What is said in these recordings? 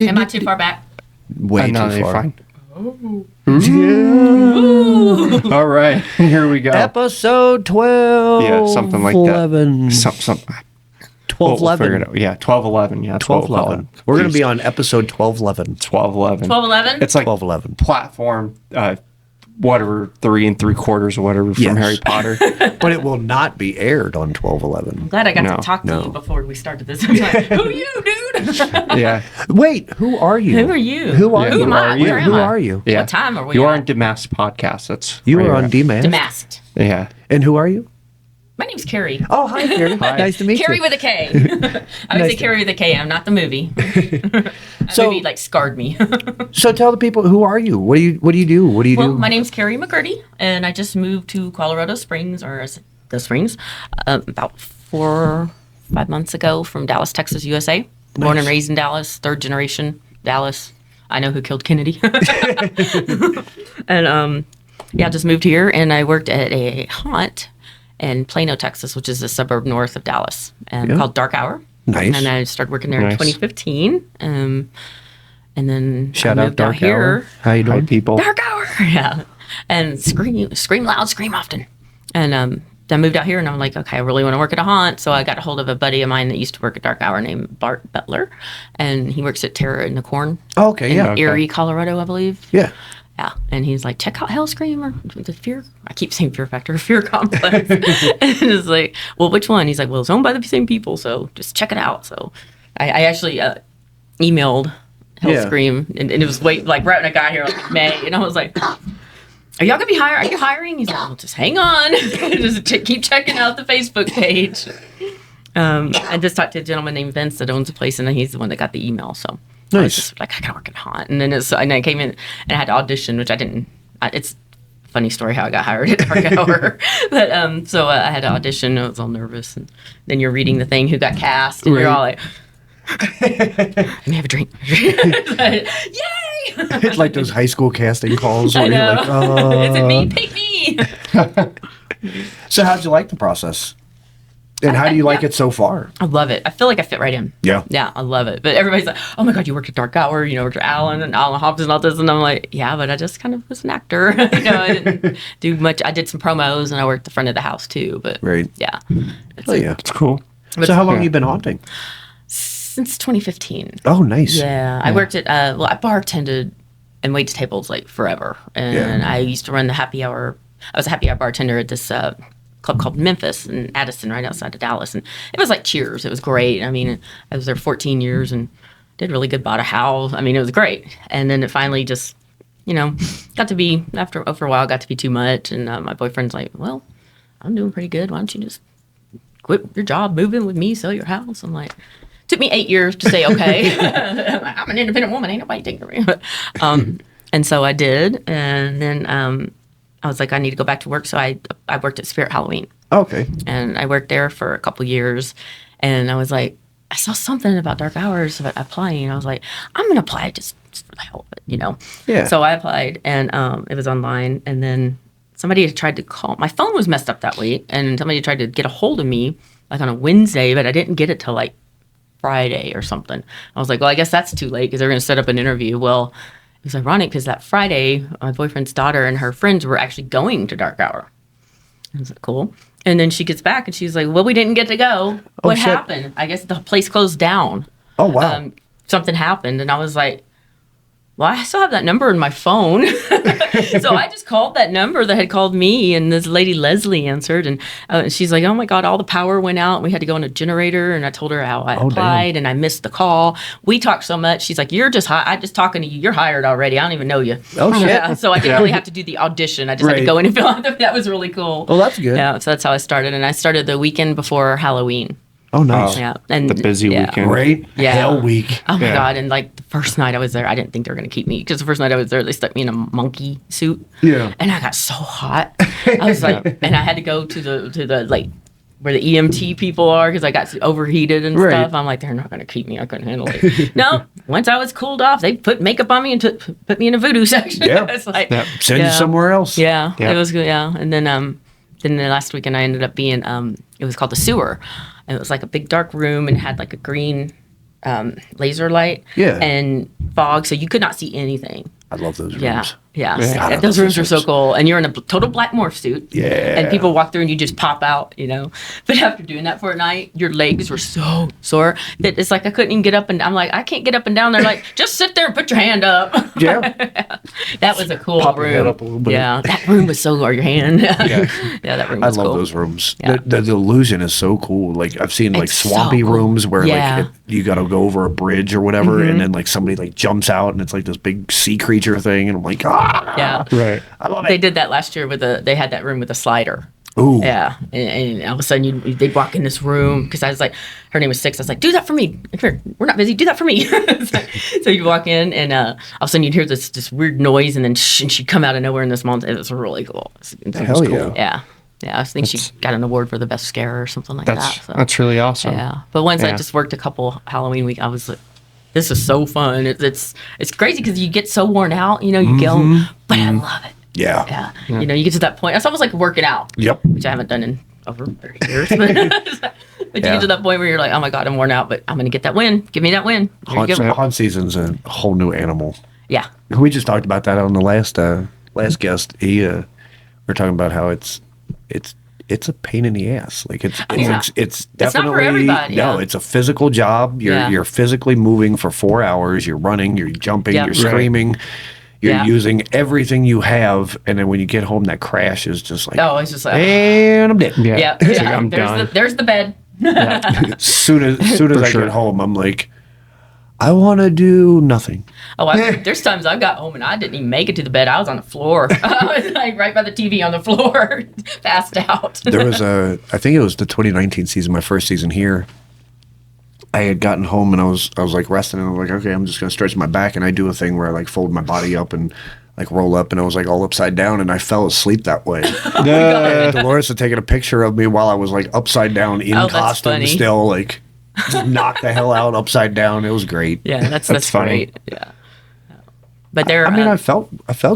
Am I too far back? Way no, too you're far. fine. Yeah. All right, here we go. Episode 12. Yeah, something like 11. that. Some 12, we'll figure 11. it out. Yeah, 12, 11. Yeah, 12, 11. We're going to be on episode 12, 11. 12, 11. 12, 11? It's like 12, 11. platform, whatever, 3 3/4 or whatever from Yes. Harry Potter. But it will not be aired on 12, 11. Glad I got No, to talk to no. you before we started this. I was like, who are you, dude? Yeah. Wait, who are you? Who are you? Who are Yeah, you? Who am I? you? Where am Who I? are you? Yeah. What time are we You are at? on Demasked podcast. That's You where are you're on at. Demasked. Demasked. Yeah. And who are you? My name's Kerrie. Oh, hi, Kerrie. Hi. Nice to meet Kerrie you. with a K. I would Nice say to- Kerrie with a K. I'm not the movie. That So- movie like scarred me. So tell the people, who are you? What do you do? What do you Well, do? my name's Kerrie McCurdy, and I just moved to Colorado Springs, the Springs, about 5 months ago from Dallas, Texas, USA. Born and raised in Dallas, third generation Dallas. I know who killed Kennedy. And yeah, just moved here, and I worked at a haunt in Plano, Texas, which is a suburb north of Dallas, called Dark Hour. Nice. And I started working there in Nice. 2015. And then Shout I out moved Dark out here. Hour. How you Hi, doing? people. Dark Hour, yeah. And scream loud, scream often. And then I moved out here, and I'm like, okay, I really want to work at a haunt. So I got a hold of a buddy of mine that used to work at Dark Hour named Bart Butler, and he works at Terra in the Corn Oh, okay, yeah. in Erie, Colorado, I believe. Yeah. Yeah, and he's like, check out Hellscream or the Fear. I keep saying Fear Factor, Fear Complex. And it's like, well, which one? He's like, well, it's owned by the same people, so just check it out. So I actually emailed Hellscream, and it was right when I got here, like in May, and I was like, are y'all gonna be hiring? Are you hiring? He's like, well, just hang on, just keep checking out the Facebook page. I just talked to a gentleman named Vince that owns a place, and he's the one that got the email. So I was Nice. just like, I gotta work in haunt, and then and I came in and I had to audition, which I didn't. It's a funny story how I got hired at Dark Hour, but so I had to audition. I was all nervous, and then you're reading the thing who got cast, and you're all like, let me have a drink. Like, yay! It's like those high school casting calls I where you're know. like, oh. Is it me? Pick me. So how'd you like the process? And how do you like it so far? I love it. I feel like I fit right in. Yeah. Yeah, I love it. But everybody's like, oh my God, you worked at Dark Hour, worked at Alan Hobbs and all this. And I'm like, yeah, but I just kind of was an actor. I didn't do much. I did some promos, and I worked the front of the house too. But Right. yeah. Oh, yeah. It's cool. So how long yeah. have you been haunting? Since 2015. Oh, nice. Yeah. I worked at, I bartended and waited tables like forever. And I used to run the happy hour. I was a happy hour bartender at this club called Memphis in Addison, right outside of Dallas. And it was like Cheers. It was great. I mean, I was there 14 years and did really good, bought a house. I mean, it was great. And then it finally just, got to be, after a while, got to be too much. And my boyfriend's like, well, I'm doing pretty good. Why don't you just quit your job, move in with me, sell your house? I'm like, took me 8 years to say, okay. I'm an independent woman. Ain't nobody taking me. And so I did. And then I was like, I need to go back to work. So I worked at Spirit Halloween. Okay. And I worked there for a couple years. And I was like, I saw something about Dark Hours about applying. I was like, I'm going to apply just for the hell of it, Yeah. So I applied, and it was online. And then somebody had tried to call. My phone was messed up that week. And somebody tried to get a hold of me like on a Wednesday, but I didn't get it till like Friday or something. I was like, well, I guess that's too late because they're going to set up an interview. Well, it was ironic because that Friday, my boyfriend's daughter and her friends were actually going to Dark Hour. I was like, cool. And then she gets back and she's like, well, we didn't get to go. What shit. happened? I guess the place closed down. Oh, wow. Something happened. And I was like, well, I still have that number in my phone. So I just called that number that had called me, and this lady Leslie answered, and she's like, oh my God, all the power went out. We had to go on a generator, and I told her how I applied, and I missed the call. We talked so much. She's like, you're just I'm just talking to you. You're hired already. I don't even know you. Oh, shit. Yeah, so I didn't really have to do the audition. I just had to Right. go in and fill out. That was really cool. Oh, that's good. Yeah, so that's how I started, and I started the weekend before Halloween. Oh, nice. Yeah, and The busy weekend. Right? Yeah. Hell week. Oh my Yeah. God. And like the first night I was there, I didn't think they were going to keep me because the first night I was there, they stuck me in a monkey suit. Yeah. And I got so hot. I was like, and I had to go to the like where the EMT people are because I got overheated and Right. stuff. I'm like, they're not going to keep me. I couldn't handle it. No, once I was cooled off, they put makeup on me and put me in a voodoo section. Yeah. It's like, Yep. Send you somewhere else. yeah, Yeah. it was good. Yeah. And then the last weekend I ended up being, it was called the Sewer. And it was like a big dark room and had like a green laser light Yeah. and fog, so you could not see anything. I love those rooms. Yeah. God, I Those love rooms are so cool. And you're in a total black morph suit. Yeah. And people walk through and you just pop out, you know. But after doing that for a night, your legs were so sore that it's like I couldn't even get up, and I'm like, I can't get up and down. They're like, just sit there and put your hand up. Yeah. That was a cool Pop your room. head up a little bit. Yeah. That room was so, or your hand. Yeah, that room I was love cool. those rooms. Yeah. The illusion is so cool. Like I've seen like It's so swampy cool. rooms where Yeah. like you got to go over a bridge or whatever, and then like somebody like jumps out and it's like this big sea creature thing, and I'm like, Yeah. Right. I love They it. did that last year with they had that room with a slider. Ooh, Yeah, and all of a sudden they'd walk in this room because I was like, her name was Six. I was like, do that for me. Come here. We're not busy. Do that for me. So you'd walk in, and all of a sudden you'd hear this weird noise, and then and she'd come out of nowhere in this monster. It was really cool. It was Hell cool. yeah. Yeah. I think she got an award for the best scare or something like that. So. That's really awesome. Yeah, but once I Yeah. just worked a couple Halloween week, I was like, this is so fun. It's crazy because you get so worn out. You know, you go, but I love it. yeah. Yeah. You know, you get to that point. It's almost like working out. Yep. Which I haven't done in over 30 years. But you get to that point where you're like, oh my God, I'm worn out, but I'm going to get that win. Give me that win. Here you go. Haunt season's a whole new animal. Yeah. We just talked about that on the last guest. We're talking about how it's a pain in the ass. Like it's Yeah. it's It's not for definitely everybody, no. yeah. It's a physical job. You're physically moving for 4 hours. You're running. You're jumping. Yeah. You're Right. screaming. You're Yeah. using everything you have, and then when you get home, that crash is just like, Oh, it's just like, and I'm dead. Yeah. yeah. It's like, I'm done. There's the bed. Soon as For I sure. get home, I'm like, I want to do nothing. Oh, there's times I've got home and I didn't even make it to the bed. I was on the floor. I was like right by the TV on the floor, passed out. There was I think it was the 2019 season, my first season here. I had gotten home and I was like resting, and I was like, okay, I'm just gonna stretch my back, and I do a thing where I like fold my body up and like roll up, and I was like all upside down, and I fell asleep that way. And Dolores had taken a picture of me while I was like upside down in Oh, that's costume, funny. still like just knocked the hell out upside down. It was great. Yeah, that's funny. great. Yeah. But there, I mean, I felt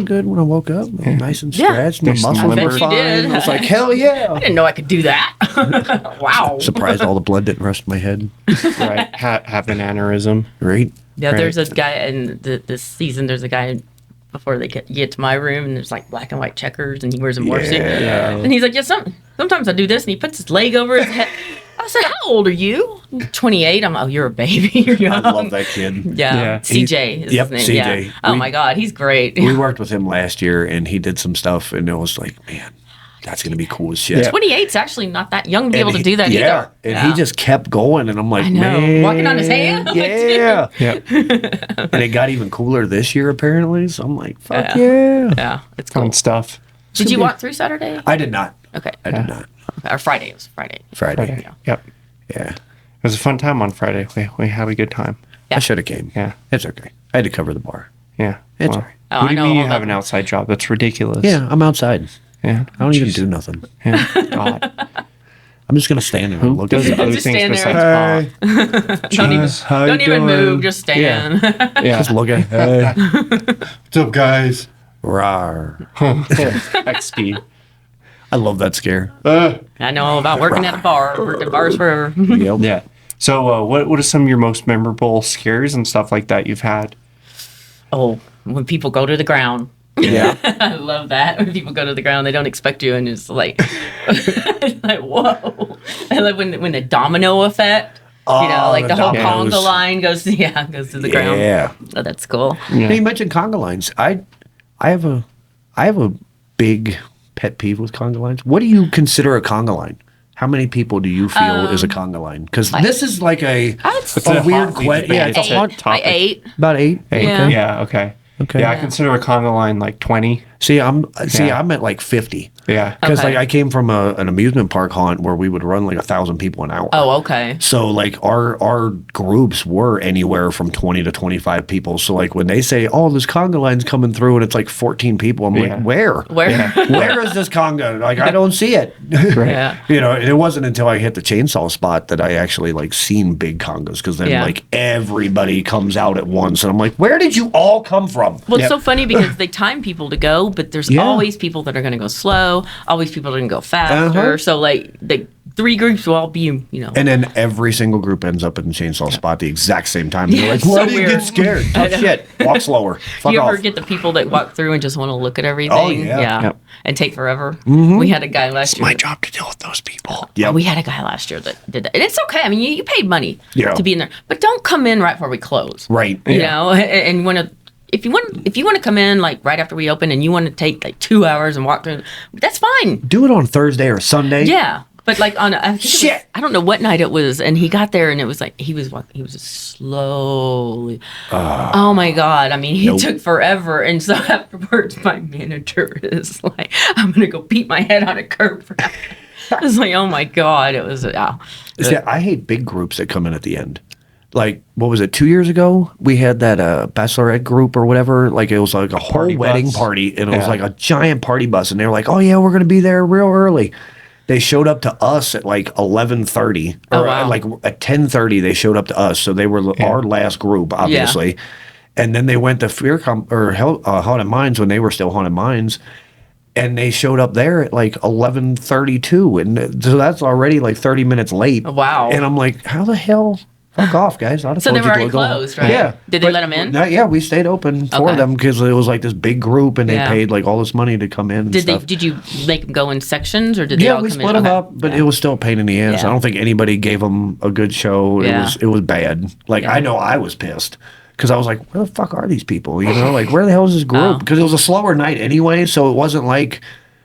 good when I woke up, nice and Yeah. stretched. My There's muscles some were limber. I bet you fine. did. I was like, hell yeah! I didn't know I could do that. Wow. Surprised all the blood didn't rush to my head. Right. Have an aneurysm. Right? Yeah, Right. there's a guy in this season. There's a guy before they get to my room, and there's like black and white checkers, and he wears a morph suit. Yeah. And he's like, yeah, sometimes I do this, and he puts his leg over his head. I said, how old are you? 28. I'm, oh, you're a baby. You're young. I love that kid. Yeah. Yeah. CJ is Yep, his name. CJ. Yeah. Oh We- my God, he's great. We worked with him last year, and he did some stuff, and it was like, man, that's gonna be cool as shit. Yeah. 28's actually not that young to be And able to do that yeah, either. and Yeah. he just kept going, and I'm like, I know. man, Walking on his hand? I'm like, Yeah. Yep. And it got even cooler this year, apparently. So I'm like, fuck Yeah. yeah. Yeah, it's cool. Fun stuff. Did you walk through Saturday? I did not. Okay. I did not. Or Friday. It was Friday. Friday. Friday. Yeah. Yep. Yeah. It was a fun time on Friday. We had a good time. Yeah. I should have came. Yeah. It's okay. I had to cover the bar. Yeah. It's all right. Oh, what I do you know mean you all have about an outside job? That's ridiculous. Yeah, I'm outside. Yeah. I don't even Jeez. do nothing. Yeah. God. I'm just gonna stand there and Who look does at it. other Just things stand there. besides pop? Don't even move. Just stand. Yeah. Just look at hey. What's up, guys? Rawr. XD. I love that scare. I know all about working at a bar. Worked at bars forever. Yep. Yeah. So, what are some of your most memorable scares and stuff like that you've had? Oh, when people go to the ground. Yeah. I love that. When people go to the ground, they don't expect you, and it's like, it's like whoa. I love when the domino effect. You know, Oh, like the whole dominoes. conga line goes to the ground. Yeah. Oh, that's cool. Yeah. You mentioned conga lines. I have a big pet peeve with conga lines. What do you consider a conga line? How many people do you feel is a conga line? Because this is like a It's a a weird hot question. Yeah, it's a debate. hot I topic. ate. about 8. Yeah. Yeah. Okay. Okay. Yeah, I consider a conga line like 20. See, I'm Yeah. I'm at like 50. Yeah. Because Okay. like I came from an amusement park haunt where we would run like 1,000 people an hour. Oh, okay. So like our groups were anywhere from 20 to 25 people. So like when they say, "Oh, this conga line's coming through," and it's like 14 people, I'm Yeah. like, "Where? Where? Where is this conga? Like I don't see it." Right. Yeah. You know, and it wasn't until I hit the chainsaw spot that I actually like seen big congas, because then Yeah. like everybody comes out at once, and I'm like, "Where did you all come from?" Well, it's so funny because they time people to go, but there's Yeah. always people that are going to go slow, always people that are going to go faster. Uh-huh. So, like, they 3 groups will all be, you know. And then every single group ends up in the chainsaw spot the exact same time. They're like, it's why so do you weird. get scared? Tough shit. Walk slower. Fuck You off. ever get the people that walk through and just want to look at everything? Oh, yeah. Yep. And take forever. We had a guy last year. My job to deal with those people. Yeah, we had a guy last year that did that. And it's okay. I mean, you paid money Yeah. to be in there, but don't come in right before we close. Right. You know, and want to. If you want to come in like right after we open and you want to take like 2 hours and walk through, that's fine. Do it on Thursday or Sunday. Yeah, but like on Shit. I don't know what night it was, and he got there and it was like he was just slowly. Oh my god! I mean, he took forever, and so afterwards, my manager is like, "I'm gonna go beat my head on a curb." I was like, "Oh my god!" It was See, I hate big groups that come in at the end. Like, what was it, 2 years ago? We had that bachelorette group or whatever. Like, it was like a whole Party wedding bus. party, and it was like a giant party bus. And they were like, oh, yeah, we're going to be there real early. They showed up to us at like 11:30. Oh, Or wow. like at 10:30, they showed up to us. So they were our last group, obviously. And then they went to Haunted Mines when they were still Haunted Mines. And they showed up there at like 11:32. And so that's already like 30 minutes late. Wow. And I'm like, how the hell? Fuck off, guys. I'd have So told they were you to already go home. closed, right? Yeah. Did they But let them in? Yeah, we stayed open for Okay. them because it was like this big group and they Yeah. paid like all this money to come in and Did they? stuff. Did you make them go in sections, or did they Yeah, all we come split in? them Okay. up, but Yeah. it was still a pain in the ass. Yeah. I don't think anybody gave them a good show. Yeah. It was bad. Like, Yeah. I know I was pissed because I was like, where the fuck are these people? You know, like, where the hell is this group? Oh. Because it was a slower night anyway, so it wasn't like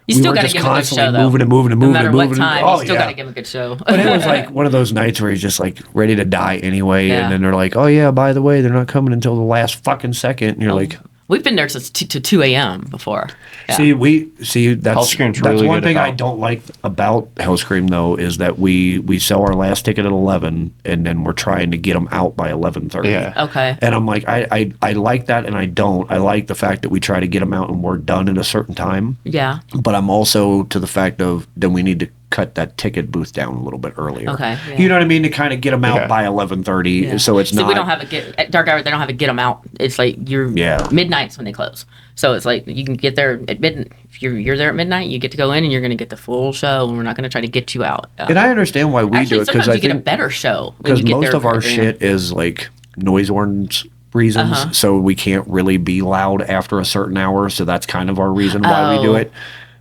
You we still were got to just give a good constantly show, though. moving and moving and No moving matter and what moving. time, Oh, you still yeah. got to give a good show. But it was like one of those nights where he's just like ready to die anyway, Yeah. and then they're like, "Oh yeah, by the way, they're not coming until the last fucking second." And you're like, We've been there since to 2 a.m. before. Yeah. "See, that's Hellscream's that's really one good thing at I that. don't like about Hellscream though is that we sell our last ticket at 11, and then we're trying to get them out by 11:30. Yeah. Okay. And I'm like, I like that, and I don't. I like the fact that we try to get them out and we're done at a certain time. Yeah. But I'm also to the fact of then we need to cut that ticket booth down a little bit earlier. Okay, yeah. You know what I mean? To kind of get them out Yeah. by 11:30, Yeah. so it's See, not. we don't have at Dark Hour. They don't have a get them out. It's like midnight's when they close. So it's like you can get there at midnight. If you're there at midnight, you get to go in and you're going to get the full show. And we're not going to try to get you out. And I understand why we Actually, do it because sometimes I you get a think better show when because you get most there of our earlier. shit is like noise ordinance reasons, Uh-huh. so we can't really be loud after a certain hour. So that's kind of our reason why we do Oh. it.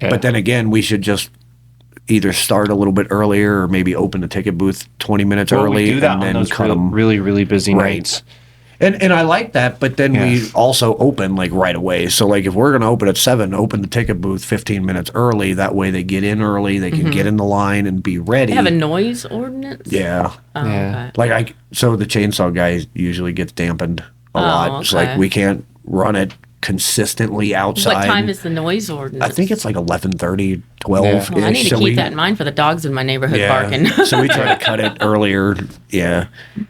Yeah. But then again, we should just either start a little bit earlier or maybe open the ticket booth 20 minutes Well, early we do that and on then those cut them. really, really busy Right. nights. And I like that, but then we Yeah. also open like right away. So like if we're gonna open at 7, open the ticket booth 15 minutes early. That way they get in early, they can get in the line and be ready. They have a noise ordinance. Yeah. Oh, Yeah. Okay. Like so the chainsaw guy usually gets dampened a lot. It's okay. like we can't run it consistently outside. What time is the noise ordinance? I think it's like 11:30, 12. Yeah. Well, I need to keep that in mind for the dogs in my neighborhood barking. So we try to cut it earlier. Yeah.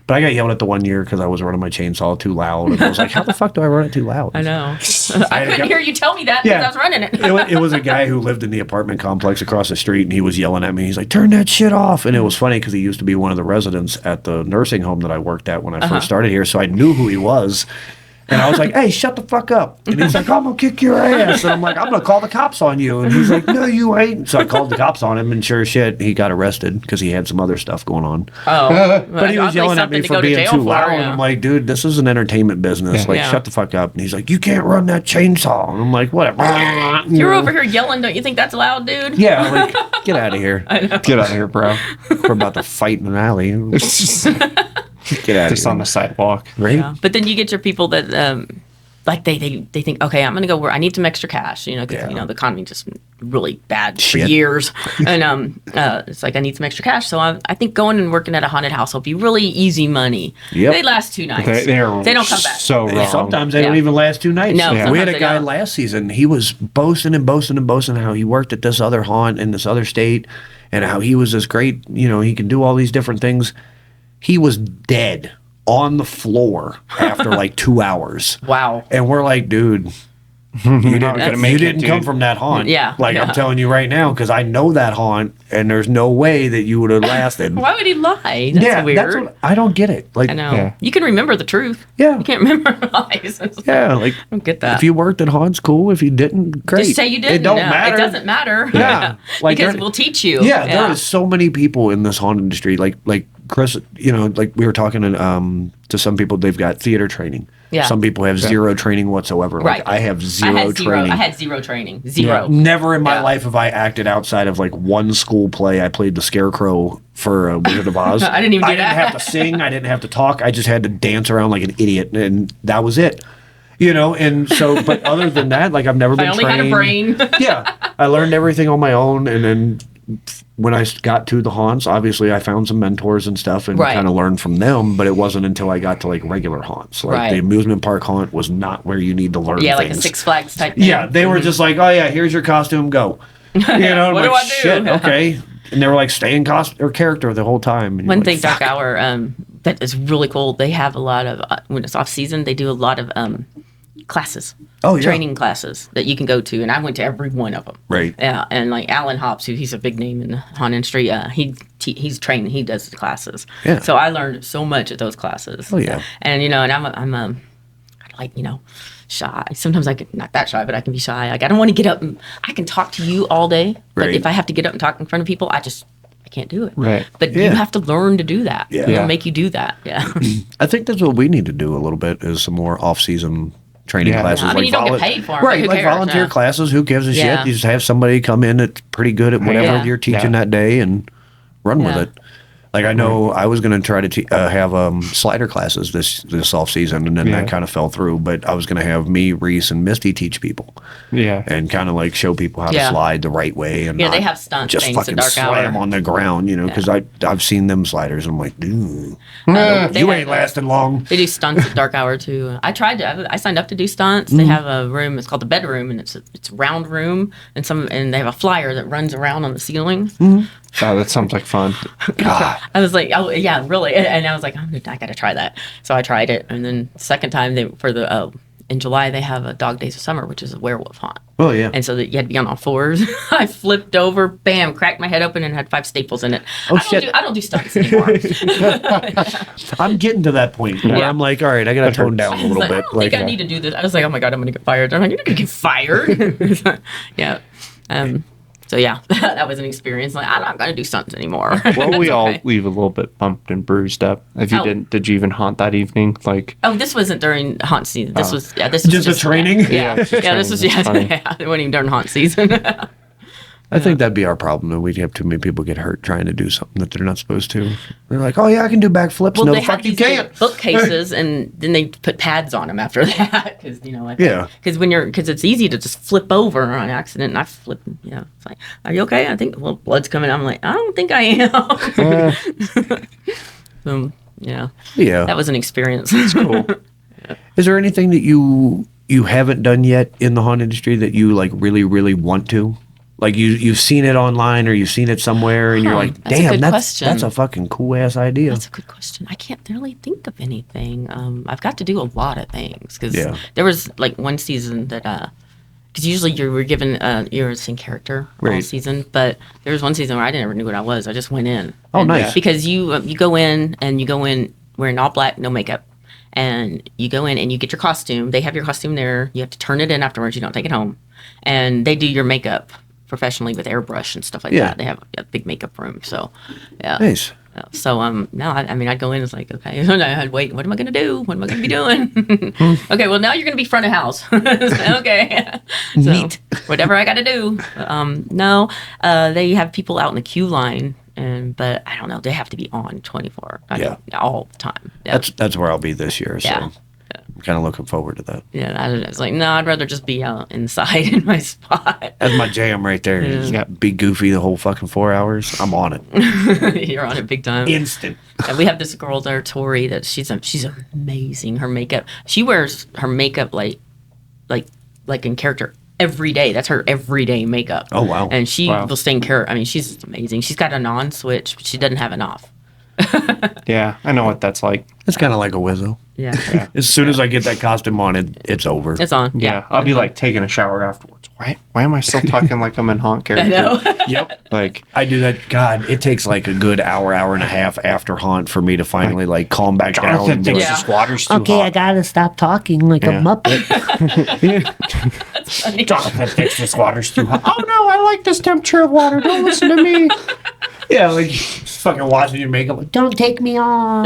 But I got yelled at the one year because I was running my chainsaw too loud. And I was like, how the fuck do I run it too loud? I know. I had a couldn't guy- hear you tell me that because Yeah. I was running it. It was a guy who lived in the apartment complex across the street, and he was yelling at me. He's like, turn that shit off. And it was funny because he used to be one of the residents at the nursing home that I worked at when I first started here. So I knew who he was. And I was like, hey, shut the fuck up. And he's like, I'm going to kick your ass. And I'm like, I'm going to call the cops on you. And he's like, no, you ain't. So I called the cops on him, and sure as shit, he got arrested because he had some other stuff going on. Oh, But he was yelling at me for being too loud. And Yeah. I'm like, dude, this is an entertainment business. Yeah. Like, Yeah. shut the fuck up. And he's like, you can't run that chainsaw. And I'm like, whatever. You're over here yelling. Don't you think that's loud, dude? Yeah, like, get out of here. Get out of here, bro. We're about to fight in an alley. Just Get out of here. on the sidewalk. Right? Yeah. But then you get your people that like they think, okay, I'm gonna go where I need some extra cash, you know, because Yeah. you know the economy just really bad Shit. for years, and it's like I need some extra cash, so I think going and working at a haunted house will be really easy money. Yep. They last 2 nights. They don't come back. so wrong. Sometimes they don't Yeah. even last 2 nights. No, We had sometimes a they guy don't. last season. He was boasting and boasting and boasting how he worked at this other haunt in this other state and how he was this great, you know, he can do all these different things. He was dead on the floor after like 2 hours. Wow. And we're like, dude, You not gonna didn't, make you it, didn't come dude. from that haunt. Yeah, Like, yeah. I'm telling you right now, because I know that haunt, and there's no way that you would have lasted. Why would he lie? That's weird. That's what, I don't get it. Like, I know. Yeah. You can remember the truth. Yeah. You can't remember lies. Yeah, like, I don't get that. if you worked at haunt's cool. If you didn't, great. Just say you didn't. It don't No, matter. It doesn't matter. Yeah. Like, because there- we'll teach you. Yeah, there is so many people in this haunt industry. Like Chris, like we were talking to some people, they've got theater training. Yeah. Some people have zero training whatsoever. Right. Like I have zero training. I had zero training. Zero. Never in my Yeah. life have I acted outside of like one school play. I played the Scarecrow for Wizard of Oz. I didn't even do I didn't that. have to sing. I didn't have to talk. I just had to dance around like an idiot, and that was it. And so, but other than that, like I've never been I only trained. had a brain. Yeah, I learned everything on my own, and then when I got to the haunts, obviously I found some mentors and stuff, and Right. kind of learned from them. But it wasn't until I got to like regular haunts, like Right. the amusement park haunt, was not where you need to learn. Yeah, like a things. Six Flags type thing. Yeah, they were just like, oh yeah, here's your costume, go. I'm What like, do I do? shit, okay. And they were like, stay in costume or character the whole time. And you're One like, thing, fuck. Dark Hour, that is really cool. They have a lot of when it's off season. They do a lot of classes. Oh, yeah. Training classes that you can go to, and I went to every one of them. Right. Yeah, and like Alan Hops, he's a big name in the haunt industry. He's trained. He does the classes. Yeah. So I learned so much at those classes. Oh, yeah. And and I'm like shy. Sometimes I get not that shy, but I can be shy. Like I don't want to get up and I can talk to you all day, but Right. if I have to get up and talk in front of people, I can't do it. Right. But Yeah. you have to learn to do that. Yeah. They'll Yeah. make you do that. Yeah. I think that's what we need to do a little bit is some more off-season training Yeah. classes. I mean, you don't get paid for 'em, but Right, who like cares? volunteer Yeah. classes. Who gives a Yeah. shit? You just have somebody come in that's pretty good at whatever Yeah. you're teaching Yeah. that day and run with Yeah. it. Like I know I was going to try to have slider classes this off season, and then Yeah. that kind of fell through. But I was going to have me, Reese, and Misty teach people. Yeah. And kind of like show people how to Yeah. slide the right way and Yeah, they not have stunt just things at fucking Dark slam Hour. on the ground, because I've seen them sliders. And I'm like, dude, They you have- ain't lasting long. They do stunts at Dark Hour too. I tried to. I signed up to do stunts. Mm-hmm. They have a room. It's called the bedroom, and it's a round room, and they have a flyer that runs around on the ceiling. Oh, that sounds like fun. God, I was like, oh yeah, really, and I was like, I got to try that. So I tried it, and then the second time in July they have a Dog Days of Summer, which is a werewolf haunt. oh yeah. And so that you had to be on all fours. I flipped over, bam, cracked my head open, and had 5 staples in it. Oh, shit. I don't do stunts anymore. I'm getting to that point where Yeah. I'm like, all right, I got to tone down a I was little like, bit. I don't Like, think I need to do this. I was like, oh my god, I'm gonna get fired. They're like, you're not gonna get fired. Yeah. So yeah, that was an experience. Like, I'm not gonna do stunts anymore. Well, we That's all okay. leave a little bit bumped and bruised up. If you Oh. didn't, did you even haunt that evening? Like, Oh, this wasn't during haunt season. This was this was Just a training? Yeah, it's yeah. just This was training. That's funny. yeah. It wasn't even during haunt season. I think that'd be our problem. Though we'd have too many people get hurt trying to do something that they're not supposed to. They're like, oh yeah, I can do backflips. Well, no, they the had fuck you these big can't. bookcases, and then they put pads on them after that because like Yeah. because it's easy to just flip over on accident, and I flip. It's like, are you okay? I think blood's coming. I'm like, I don't think I am. Yeah, Yeah. that was an experience. cool. Is there anything that you haven't done yet in the haunt industry that you like really, really want to? Like you've seen it online or you've seen it somewhere and you're Huh, like, that's a damn, good that's question. a fucking cool ass idea. That's a good question. I can't really think of anything. I've got to do a lot of things because Yeah. there was like one season that because usually you were given you're the same character all Right. season, but there was one season where I never knew what I was. I just went in. Oh, And- nice. Because you go in wearing all black, no makeup, and you go in and you get your costume. They have your costume there. You have to turn it in afterwards. You don't take it home, and they do your makeup professionally with airbrush and stuff like Yeah. that. They have a big makeup room, so yeah. Nice. So no, I mean I'd go in. It's like okay, and I'd wait. What am I gonna do? What am I gonna be doing? Okay, well now you're gonna be front of house. Okay, so, Neat. Whatever I got to do. No, they have people out in the queue line, but I don't know. They have to be on 24. All the time. Yeah. That's where I'll be this year. So Yeah. I'm kind of looking forward to that. Yeah, I was like, no, I'd rather just be out inside in my spot. That's my jam right there. Yeah. You got be goofy the whole fucking 4 hours. I'm on it. You're on it big time. Instant. And we have this girl there, Tori, that she's amazing. Her makeup, she wears her makeup like in character every day. That's her everyday makeup. Oh, wow. And she Wow. will stay in character. I mean, she's amazing. She's got an on switch, but she doesn't have an off. Yeah, I know what that's like. It's kind of like a Wizzo. Yeah. As soon as I get that costume on, it's over. It's on. Yeah, I'll be like taking a shower afterwards. Why am I still talking like I'm in haunt character? I know. Yep. Like, I do that. God, it takes like a good hour and a half after haunt for me to finally like calm back down. Jonathan And thinks Yeah. this water's too Okay, I hot. gotta stop talking like a Yeah. muppet. Jonathan thinks this water's too hot. Oh no, I like this temperature of water. Don't listen to me. yeah, like fucking watching your makeup. Like, Don't take me off.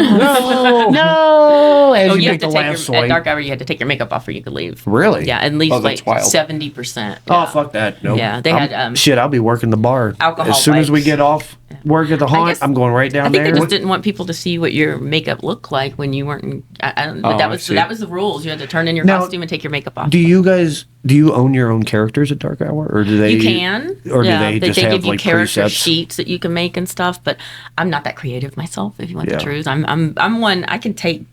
no. As Oh, you you have make to the take last your, at swipe. dark hour. You had to take your makeup off, or you could leave. Really? Yeah, at least Oh, that's like wild. 70%. Oh, fuck that. Nope. Yeah, they had, shit, I'll be working the bar. alcohol As soon as we wipes. get off work at the haunt, guess- I'm going right down I think there. they just didn't want people to see what your makeup looked like when you weren't. I don't, but Oh, that I was see. that was the rules. You had to turn in your Now, costume and take your makeup off. Do you own your own characters at Dark Hour, or do they? You can, or do yeah, they but just they have give you like character presets? sheets that you can make and stuff. But I'm not that creative myself. If you want Yeah. the truth, I'm one. I can take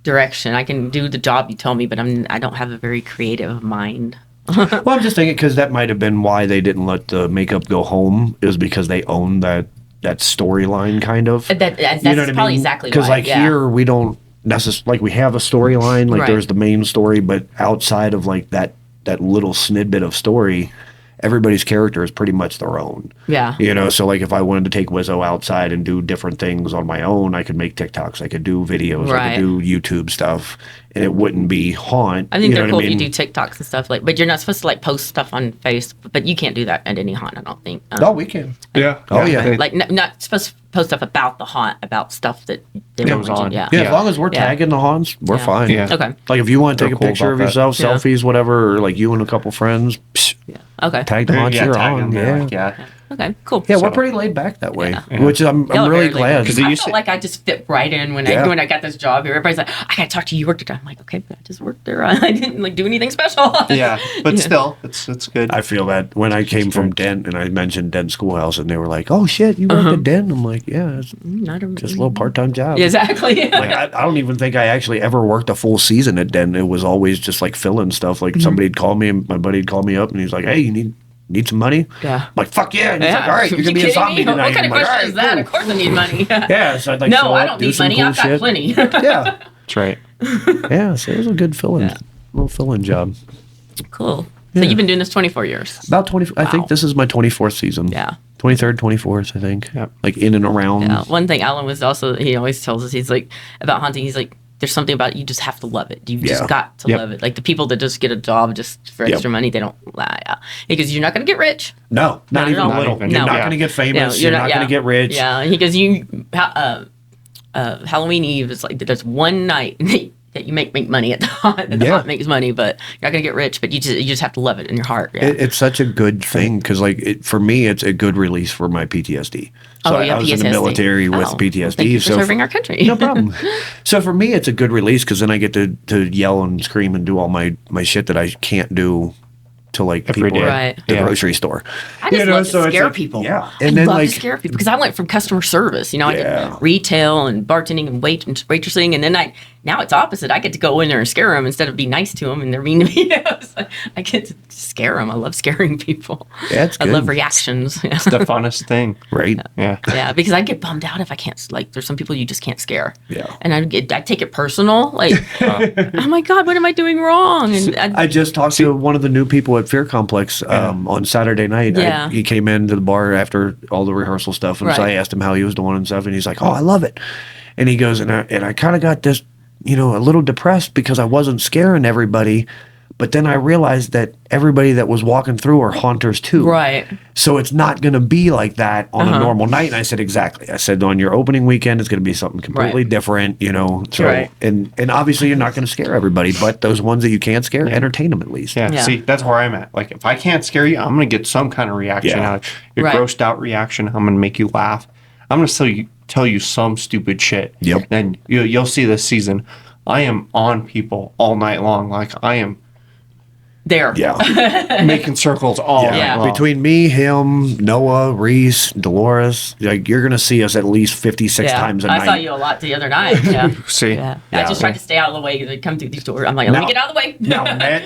direction. I can do the job you tell me, but I don't have a very creative mind. Well, I'm just thinking because that might have been why they didn't let the makeup go home. Is because they own that storyline, kind of. That's You know what I probably mean? exactly Because why. like yeah. here we don't necessarily we have a storyline. Like Right. there's the main story, but outside of like that little snippet of story, everybody's character is pretty much their own. Yeah. You know, so like if I wanted to take Wizzo outside and do different things on my own, I could make TikToks, I could do videos, I Right. could do YouTube stuff, and it wouldn't be haunt. I think you they're know cool what I if you mean? do TikToks and stuff like, but you're not supposed to like post stuff on Facebook. But you can't do that at any haunt. I don't think. Oh, we can. Yeah. Oh, yeah. They- Like not supposed to post stuff about the haunt, about stuff that they Goes mentioned. on. Yeah. Yeah, Yeah. as long as we're Yeah. tagging the haunts, we're Yeah. fine. Yeah. Okay. Like if you want to They're take a cool picture of about that. yourself, Yeah. selfies, whatever, or like you and a couple friends, psh, Okay. tag the haunts, you're tag on. them, they're Yeah. like, yeah. Okay. Cool. Yeah, So- we're pretty laid back that way, Yeah. which I'm Y'all are really very glad. laid Because back. it I used felt to- like I just fit right in when Yeah. I got this job here. Everybody's like, I gotta talk to you. You worked at. I'm like, okay, but I just worked there. I didn't like do anything special. Yeah, but Yeah. still, it's good. I feel that when I came from Dent and I mentioned Dent Schoolhouse and they were like, "Oh shit, you worked at Dent?" I'm like, "Yeah, it's Not a, just a little part-time job." Yeah, exactly. Like I don't even think I actually ever worked a full season at Dent. It was always just like filling stuff. Like somebody'd call me and my buddy'd call me up and he's like, "Hey, you need some money?" Yeah. I'm like, "Fuck yeah!" And he's Yeah. like, "All right, you're You gonna be a kidding zombie me? tonight." What kind I'm of like, question is "All right, that? Of cool." course I need money. Yeah, so I'd like No, show I up, don't do need some money. cool I've got shit. plenty. Yeah, That's right. yeah. So it was a good filling, Yeah. little filling job. Cool. So you've been doing this 24 years. About 20. I think Wow. this is my 24th season. Yeah. 23rd, 24th. I think. Yep. Like in and around. Yeah. One thing Alan was also, he always tells us, he's like, about hunting, he's like, there's something about it, you just have to love it. You Yeah. just got to Yep. love it. Like the people that just get a job just for Yep. extra money, they don't lie. Yeah. Because you're not going to get rich. No, not Not even at a all. little. Not even. You're No. not Yeah. going to get famous. Yeah, you're not going to get rich. Yeah. He goes, Halloween Eve is like, there's one night that you make money at the haunt, that the Yeah. haunt makes money, but you're not going to get rich, but you just have to love it in your heart. Yeah. It's such a good thing because, like, for me, it's a good release for my PTSD. So I was in the PTSD. military with Oh, PTSD. Thank you for so serving our country. no problem. So for me, it's a good release because then I get to yell and scream and do all my shit that I can't do to like Every people day. at Right. the Yeah. grocery store. I just love so to it's scare like- people. Yeah, And and then love like to scare people because I went from customer service. I Yeah. did retail and bartending and waitressing, and then now it's opposite. I get to go in there and scare them instead of be nice to them, and they're mean to me. So I get to scare them. I love scaring people. Yeah, it's I love good. reactions. Yeah. It's the funnest thing. right. Yeah. Yeah, because I get bummed out if I can't. Like, there's some people you just can't scare. Yeah. And I take it personal. Like, oh my god, what am I doing wrong? And I just talked to one of the new people at Fear Complex on Saturday night. Yeah. He came into the bar after all the rehearsal stuff, and so Right. I asked him how he was doing and stuff, and he's like, "Oh, I love it." And he goes, and I kind of got this, a little depressed because I wasn't scaring everybody, but then I realized that everybody that was walking through are haunters too. right. So it's not going to be like that on a normal night. And I said, exactly. I said, on your opening weekend, it's going to be something completely Right. different, So, Right. and obviously you're not going to scare everybody, but those ones that you can't scare, entertain them at least. Yeah, Yeah. see, that's where I'm at. Like, if I can't scare you, I'm going to get some kind of reaction Yeah. out of your Right. grossed out reaction. I'm going to make you laugh. I'm going to tell you some stupid shit. Yep. Then you'll see this season. I am on people all night long. Like, I am There. Yeah. making circles all Yeah. Yeah. night long. Between me, him, Noah, Reese, Dolores, like you're going to see us at least 56 Yeah. times a I night. saw you a lot the other night. Yeah. See? Yeah. Yeah. I just tried to stay out of the way because they come through these doors. I'm like, let me get out of the way.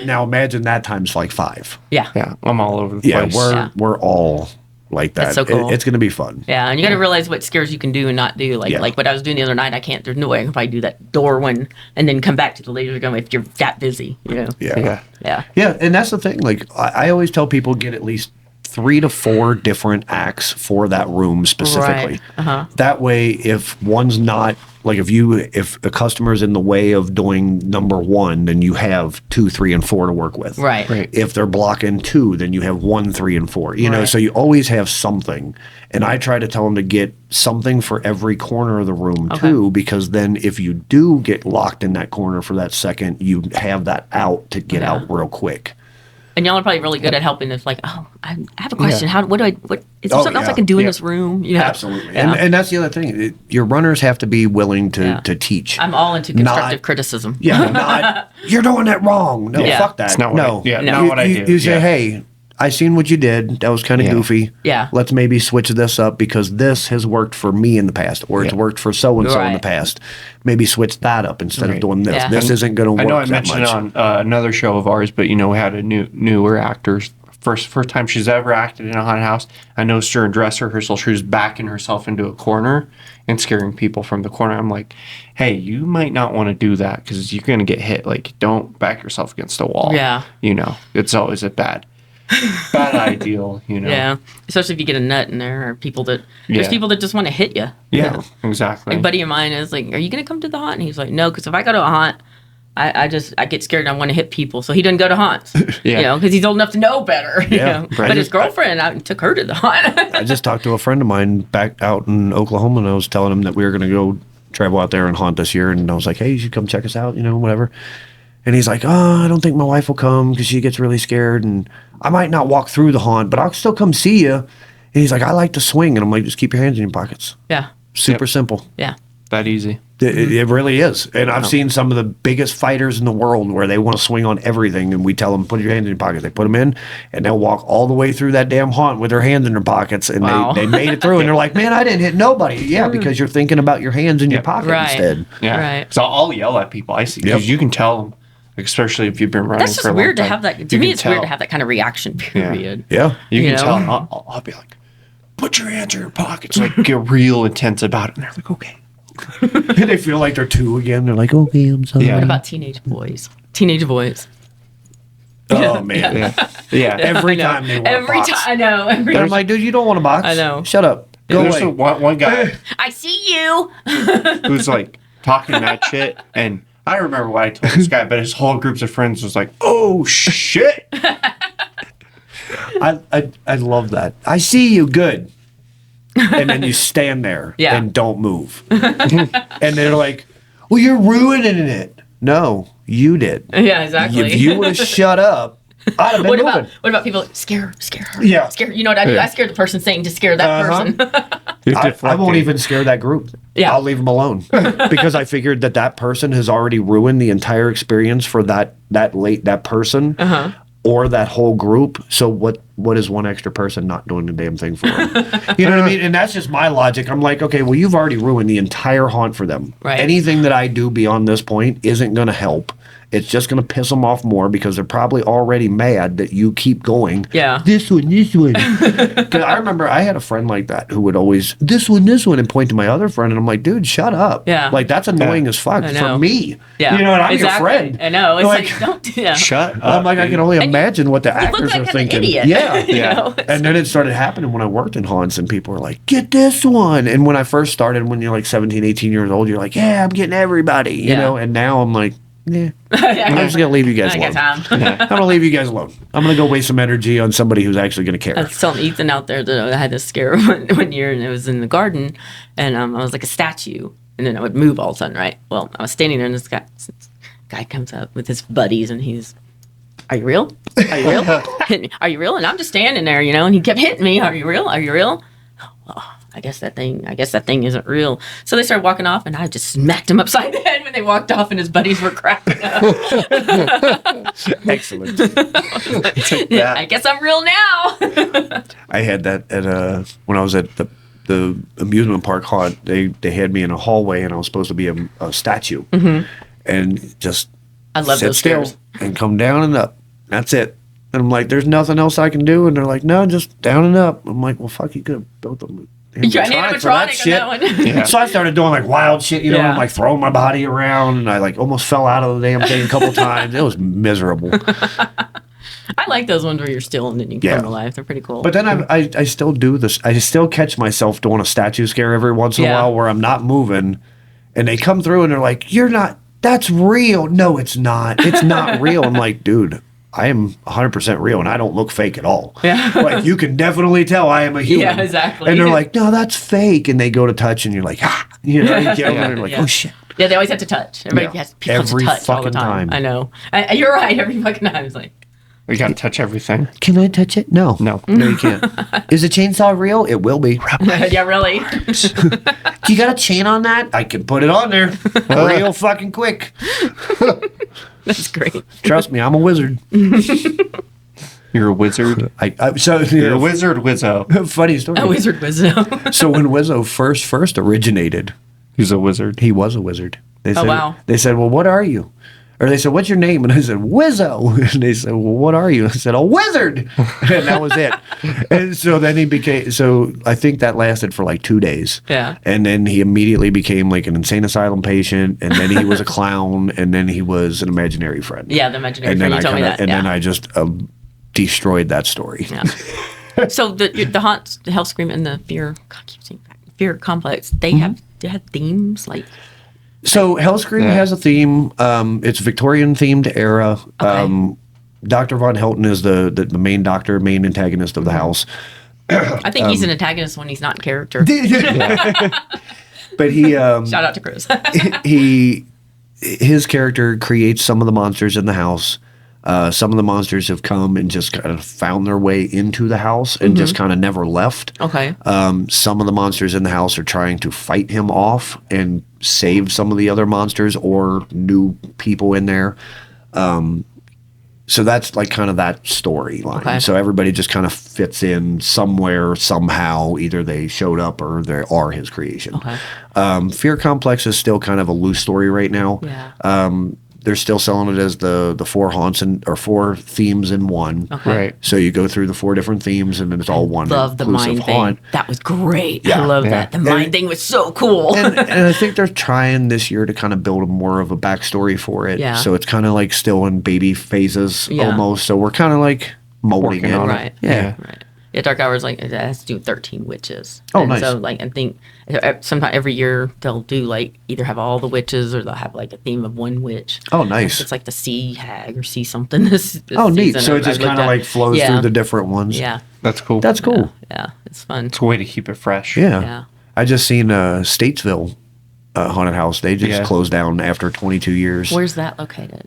now imagine that times like 5. Yeah. Yeah, I'm all over the Yeah, place. we're all like that. That's so cool. It's going to be fun. Yeah, and you got to realize what scares you can do and not do. Like what I was doing the other night, I can't. There's no way I can probably do that door one and then come back to the laser gun if you're that busy. Yeah. Yeah. And that's the thing. Like I always tell people, get at least 3 to 4 different acts for that room specifically. Right. That way, if one's not like if a customer's in the way of doing number 1, then you have 2, 3, and 4 to work with. Right. If they're blocking 2, then you have 1, 3, and 4. You know, so you always have something. And I try to tell them to get something for every corner of the room too, because then if you do get locked in that corner for that second, you have that out to get out real quick. And y'all are probably really good at helping. If like, I have a question. What is there something else I can do in this room? Absolutely. Yeah. And that's the other thing. Your runners have to be willing to teach. I'm all into constructive criticism. Not, you're doing that wrong. No, fuck that. It's not what not what I do. You say, hey, I seen what you did. That was kind of goofy. Yeah. Let's maybe switch this up because this has worked for me in the past, or it's worked for so-and-so in the past. Maybe switch that up instead of doing this. Yeah. This isn't going to work. I know I that mentioned much. on another show of ours, but we had a newer actor. First time she's ever acted in a haunted house. I noticed her in dress rehearsal. She was backing herself into a corner and scaring people from the corner. I'm like, hey, you might not want to do that because you're going to get hit. Like, don't back yourself against a wall. Yeah. It's always a bad ideal, Yeah, especially if you get a nut in there, or people that there's people that just want to hit you. Yeah, exactly. A buddy of mine is like, "Are you gonna come to the haunt?" And he's like, "No, because if I go to a haunt, I get scared and I want to hit people." So he doesn't go to haunts, because he's old enough to know better. Right. But his girlfriend took her to the haunt. I just talked to a friend of mine back out in Oklahoma, and I was telling him that we were going to go travel out there and haunt this year, and I was like, hey, you should come check us out, whatever. And he's like, oh, I don't think my wife will come because she gets really scared, and I might not walk through the haunt, but I'll still come see you. And he's like, I like to swing. And I'm like, just keep your hands in your pockets. Yeah. Super simple. Yeah. That easy. It really is. And I've seen some of the biggest fighters in the world where they want to swing on everything, and we tell them, put your hands in your pockets. They put them in, and they'll walk all the way through that damn haunt with their hands in their pockets, and they made it through. And they're like, man, I didn't hit nobody. Yeah, because you're thinking about your hands in your pocket instead. Yeah. Right. So I'll yell at people. I see, because you can tell them, especially if you've been running That's just for a long weird to time. have that. To me, it's weird to have that kind of reaction period. Yeah. You can know? tell them. I'll be like, put your hands in your pockets. Like, get real intense about it. And they're like, okay. And they feel like they're 2 again. They're like, okay, I'm sorry. Yeah. What about teenage boys? Teenage boys. Oh, man. Yeah. Every time they want Every a box. time. I know. And I'm like, dude, you don't want a box. I know. Shut up. Go There's away. one guy I see you. who's like talking that shit, and I don't remember what I told this guy, but his whole groups of friends was like, "Oh shit!" I love that. I see you. Good. And then you stand there and don't move. And they're like, well, you're ruining it. No, you did. Yeah, exactly. If you would have shut up, I'd have been What moving. about people? Scare her. Yeah. Scare. You know what I do? Yeah. I scare the person saying to scare that person. I won't even scare that group. Yeah. I'll leave them alone because I figured that person has already ruined the entire experience for that person or that whole group. So what is one extra person not doing the damn thing for them? You know what I mean? And that's just my logic. I'm like, okay, well, you've already ruined the entire haunt for them. Right. Anything that I do beyond this point isn't going to help. It's just going to piss them off more because they're probably already mad that you keep going. Yeah. This one. 'Cause I remember I had a friend like that who would always, this one, and point to my other friend. And I'm like, dude, shut up. Yeah. Like, that's annoying as fuck I know. for me. Yeah. You know, and I'm exactly. your friend. I know. It's Like, don't. Yeah. Shut up. I'm like, I can only imagine what the You look actors like are an thinking. idiot. Yeah. You know? And then it started happening when I worked in haunts, and people were like, get this one. And when I first started, when you're like 17, 18 years old, you're like, yeah, I'm getting everybody, you know? And now I'm like, yeah, I'm just going to leave you guys I alone. got time. I'm going to leave you guys alone. I'm going to go waste some energy on somebody who's actually going to care. I was telling Ethan out there that I had this scare one year, and it was in the garden, and I was like a statue, and then I would move all of a sudden, right? Well, I was standing there, and this guy comes up with his buddies, and he's, are you real? Are you real? Hit me. Are you real? And I'm just standing there, and he kept hitting me. Are you real? Are you real? Oh, I guess that thing isn't real. So they started walking off, and I just smacked him upside the head when they walked off, and his buddies were cracking up. Excellent. I guess I'm real now. I had that at when I was at the amusement park haunt. They had me in a hallway, and I was supposed to be a statue, and just I love sit those still scares. and come down and up. That's it. And I'm like, there's nothing else I can do. And they're like, no, just down and up. I'm like, well, fuck, you could have built them. Yeah, I need animatronic on that one. Yeah. So I started doing like wild shit, you know, Yeah. I'm like throwing my body around, and I like almost fell out of the damn thing a couple times. It was miserable. I like those ones where you're still and then you come Yeah. to life. They're pretty cool. But then I still do this. I still catch myself doing a statue scare every once in a Yeah. while where I'm not moving, and they come through and they're like, "You're not. That's real." No, it's not. It's not real. I'm like, dude, I am 100% real, and I don't look fake at all. Yeah. Like you can definitely tell I am a human. Yeah, exactly. And they're like, "No, that's fake." And they go to touch, and you're like, "Ah," you know, you get them, and they're like, Yeah. "Oh shit." Yeah, they always have to touch. Everybody Yeah. has people Every to touch all the fucking time. time. I know. You're right. Every fucking time. It's like, We got to touch everything. Can I touch it? No. No. No, you can't. Is the chainsaw real? It will be. yeah, really. You got a chain on that? I can put it on there real fucking quick. That's great. Trust me, I'm a wizard. You're a wizard. You're You're a wizard, Wizzo. Funny story. A wizard Wizzo. So when Wizzo first originated, He's a wizard. he was a wizard. They said, wow. They said, well, what are you? Or they said, what's your name? And I said, Wizzo. And they said, well, what are you? I said, a wizard. And that was it. And so then he became, so I think that lasted for like 2 days. Yeah. And then he immediately became like an insane asylum patient. And then he was a clown. And then he was an imaginary friend. Yeah, the imaginary And friend. then You told me that. And yeah. then I just destroyed that story. Yeah. So the haunt, the Hellscream, and the fear complex, they Mm-hmm. have themes like. So Hellscream has a theme. It's Victorian themed era. Okay. Dr. Von Helton is the main doctor, main antagonist of the house. I think he's an antagonist when he's not in character. But he Shout out to Chris. his character creates some of the monsters in the house. Some of the monsters have come and just kind of found their way into the house and just kind of never left. Okay. Some of the monsters in the house are trying to fight him off and save some of the other monsters or new people in there. So that's like kind of that storyline. Okay. So everybody just kind of fits in somewhere, somehow. Either they showed up or they are his creation. Okay. Fear Complex is still kind of a loose story right now. Yeah. They're still selling it as the 4 haunts or 4 themes in one. Okay. Right. So you go through the 4 different themes and then it's all one Love the inclusive mind thing. haunt. That was great. Yeah. I love Yeah. that. The mind thing was so cool. and I think they're trying this year to kind of build more of a backstory for it. Yeah. So it's kind of like still in baby phases Yeah. almost. So we're kind of like molding Working it. on it. Right. Yeah. Right. Yeah, Dark Hours like it has to do with 13 witches. Oh, and nice. So like I think sometime every year they'll do like either have all the witches or they'll have like a theme of one witch. Oh, nice. It's like the sea hag or sea something. This Oh, neat. season. So it I've just looked kind of at- like flows yeah. through the different ones. Yeah. That's cool. That's cool. Yeah. It's fun. It's a way to keep it fresh. Yeah. Yeah. I just seen Statesville haunted house. They just Yeah. closed down after 22 years. Where's that located?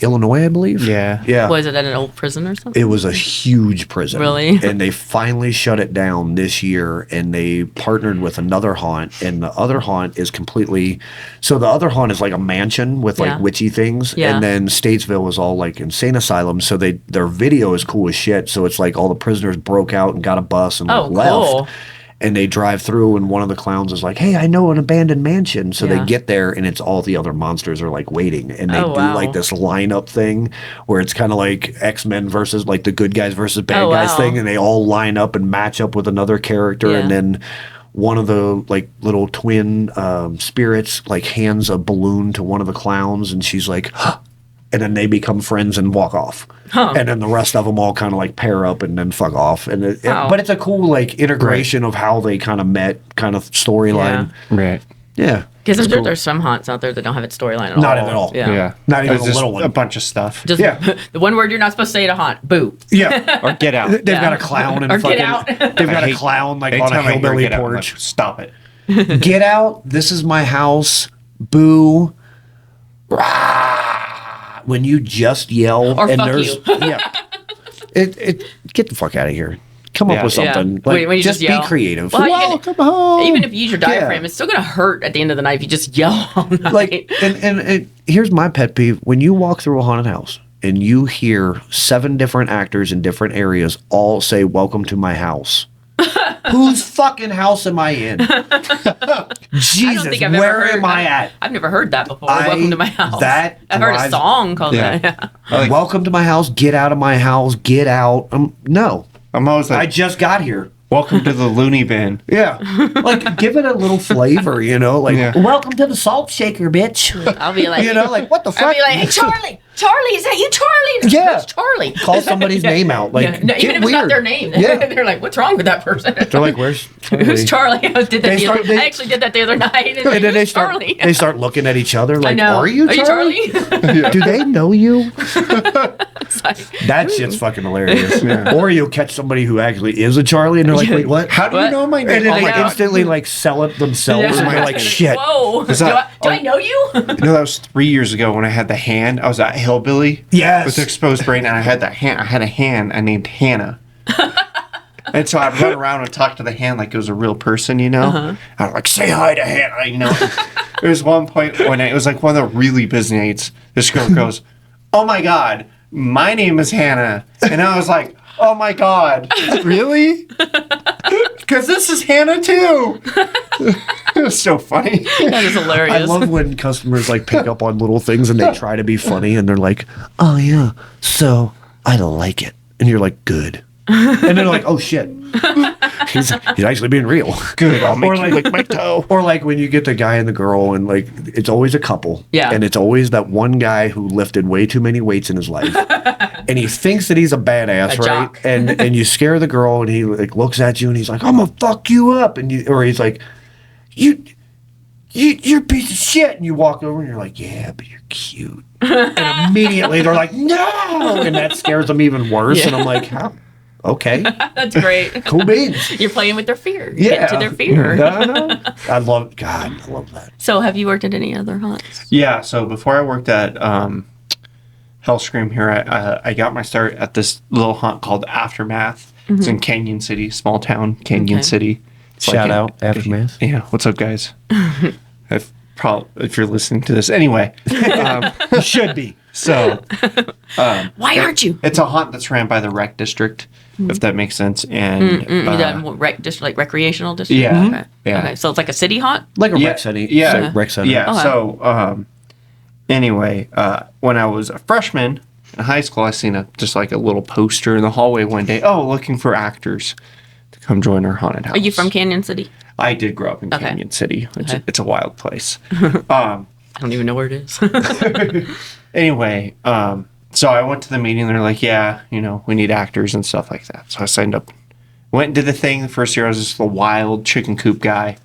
Illinois, I believe. Yeah. Yeah. Was it at an old prison or something? It was a huge prison. Really? And they finally shut it down this year and they partnered with another haunt. And the other haunt is completely. So the other haunt is like a mansion with like Yeah. witchy things. Yeah. And then Statesville is all like insane asylums. So their video is cool as shit. So it's like all the prisoners broke out and got a bus and Oh, left. cool. And they drive through, and one of the clowns is like, "Hey, I know an abandoned mansion." So Yeah. they get there, and it's all the other monsters are like waiting, and they Oh, do wow. like this lineup thing where it's kind of like X-Men versus like the good guys versus bad Oh, guys wow. thing, and they all line up and match up with another character, Yeah. and then one of the like little twin spirits like hands a balloon to one of the clowns, and she's like, huh, and then they become friends and walk off. And then the rest of them all kind of like pair up and then fuck off. And Wow. but it's a cool like integration of how they kind of met, kind of storyline. Right. Yeah, Because I'm It's sure cool. there's some haunts out there that don't have its storyline at all. Not at all. Yeah. Yeah. Not even It's a just little one. A bunch of stuff. Just Yeah. the one word you're not supposed to say to haunt. Boo. yeah. Or get out. They've Yeah. got a clown and Or get fucking. out. They've got I a hate- clown like on a Anytime I hear hillbilly get out, I'm porch. like, stop it. Get out! This is my house. Boo! Rah! When you just yell Or and fuck there's you. yeah, it get the fuck out of here. Come up Yeah. with Yeah. something. When- Like, when you just just yell. be creative. Well, how you gonna- Welcome home. Even if you use your diaphragm, Yeah. it's still going to hurt at the end of the night if you just yell all night. Like, and here's my pet peeve: when you walk through a haunted house and you hear 7 different actors in different areas all say "Welcome to my house," Whose fucking house am I in? Jesus, think I've ever where heard- am I at? I've never heard that before. Welcome to my house. that I've heard a drives- song called Yeah. that. Welcome to my house. Get out of my house. Get out. No, I'm always I like, just got here. welcome to the loony bin. Yeah, like give it a little flavor, you know. Like Yeah. welcome to the salt shaker, bitch. I'll be like, You know, like what the fuck? I'll be like, hey, Charlie, is that you, Charlie? Yeah. Where's Charlie? Call somebody's name out. Like Yeah. No, get even if it's weird. not their name. Yeah. They're like, what's wrong with that person? They're like, where's Charlie? Who's Charlie? I did that They the other, start- they- I actually did that the other night. And then they Who's start, Charlie? they start looking at each other like, I know. are you Charlie? Do they know you? It's like, That shit's fucking hilarious. Or you'll catch somebody who actually is a Charlie and they're like, wait, what? How do you What? know my name? And then Oh they my God. instantly like sell it themselves Yeah. and they're like, shit. whoa. Is that- do I know you? You know, that was 3 years ago when I had the hand. I was at Hillbilly Yes. with exposed brain, and I had that hand. I had a hand I named Hannah. And so I'd run around and talk to the hand like it was a real person, you know? I'd like, say hi to Hannah, you know? There was one point when it was like one of the really busy nights. This girl goes, oh my God, my name is Hannah. And I was like, oh my God, really? Because this is Hannah too. It was so funny. That is hilarious. I love when customers like pick up on little things and they try to be funny and they're like, oh yeah, so I like it. And you're like, good. And they're like, oh shit. He's actually being real. Good, I'll make Or you like- lick my toe. Or like when you get the guy and the girl and like it's always a couple. Yeah. And it's always that one guy who lifted way too many weights in his life. And he thinks that he's a badass, A right? jock. And you scare the girl and he like looks at you and he's like, I'm gonna fuck you up. And or he's like, you're a piece of shit. And you walk over and you're like, yeah, but you're cute. And immediately they're like, no. And that scares them even worse. Yeah. And I'm like, how? Okay. That's great. Cool beans. You're playing with their fear. Yeah. Get to their fear. I love that. So have you worked at any other haunts? Yeah, so before I worked at Hellscream here, I got my start at this little haunt called Aftermath. It's in Canyon City, small town, Canyon Okay. City. It's Shout like out, Aftermath. Yeah, what's up, guys? If you're listening to this. Anyway, You should be. so Why aren't you? it's a haunt that's ran by the rec district, if that makes sense. And Just like recreational district? Yeah. Okay. Yeah. Okay. So it's like a city haunt? Like a Yeah, rec center. yeah. Rec center. Yeah. Okay. So anyway, when I was a freshman in high school, I seen just like a little poster in the hallway one day. Oh, looking for actors to come join our haunted house. Are you from Canyon City? I did grow up in Okay. Canyon City. Okay. It's a wild place. I don't even know where it is. Anyway, so I went to the meeting. They're like, yeah, we need actors and stuff like that. So I signed up. Went and did the thing. The first year I was just the wild chicken coop guy.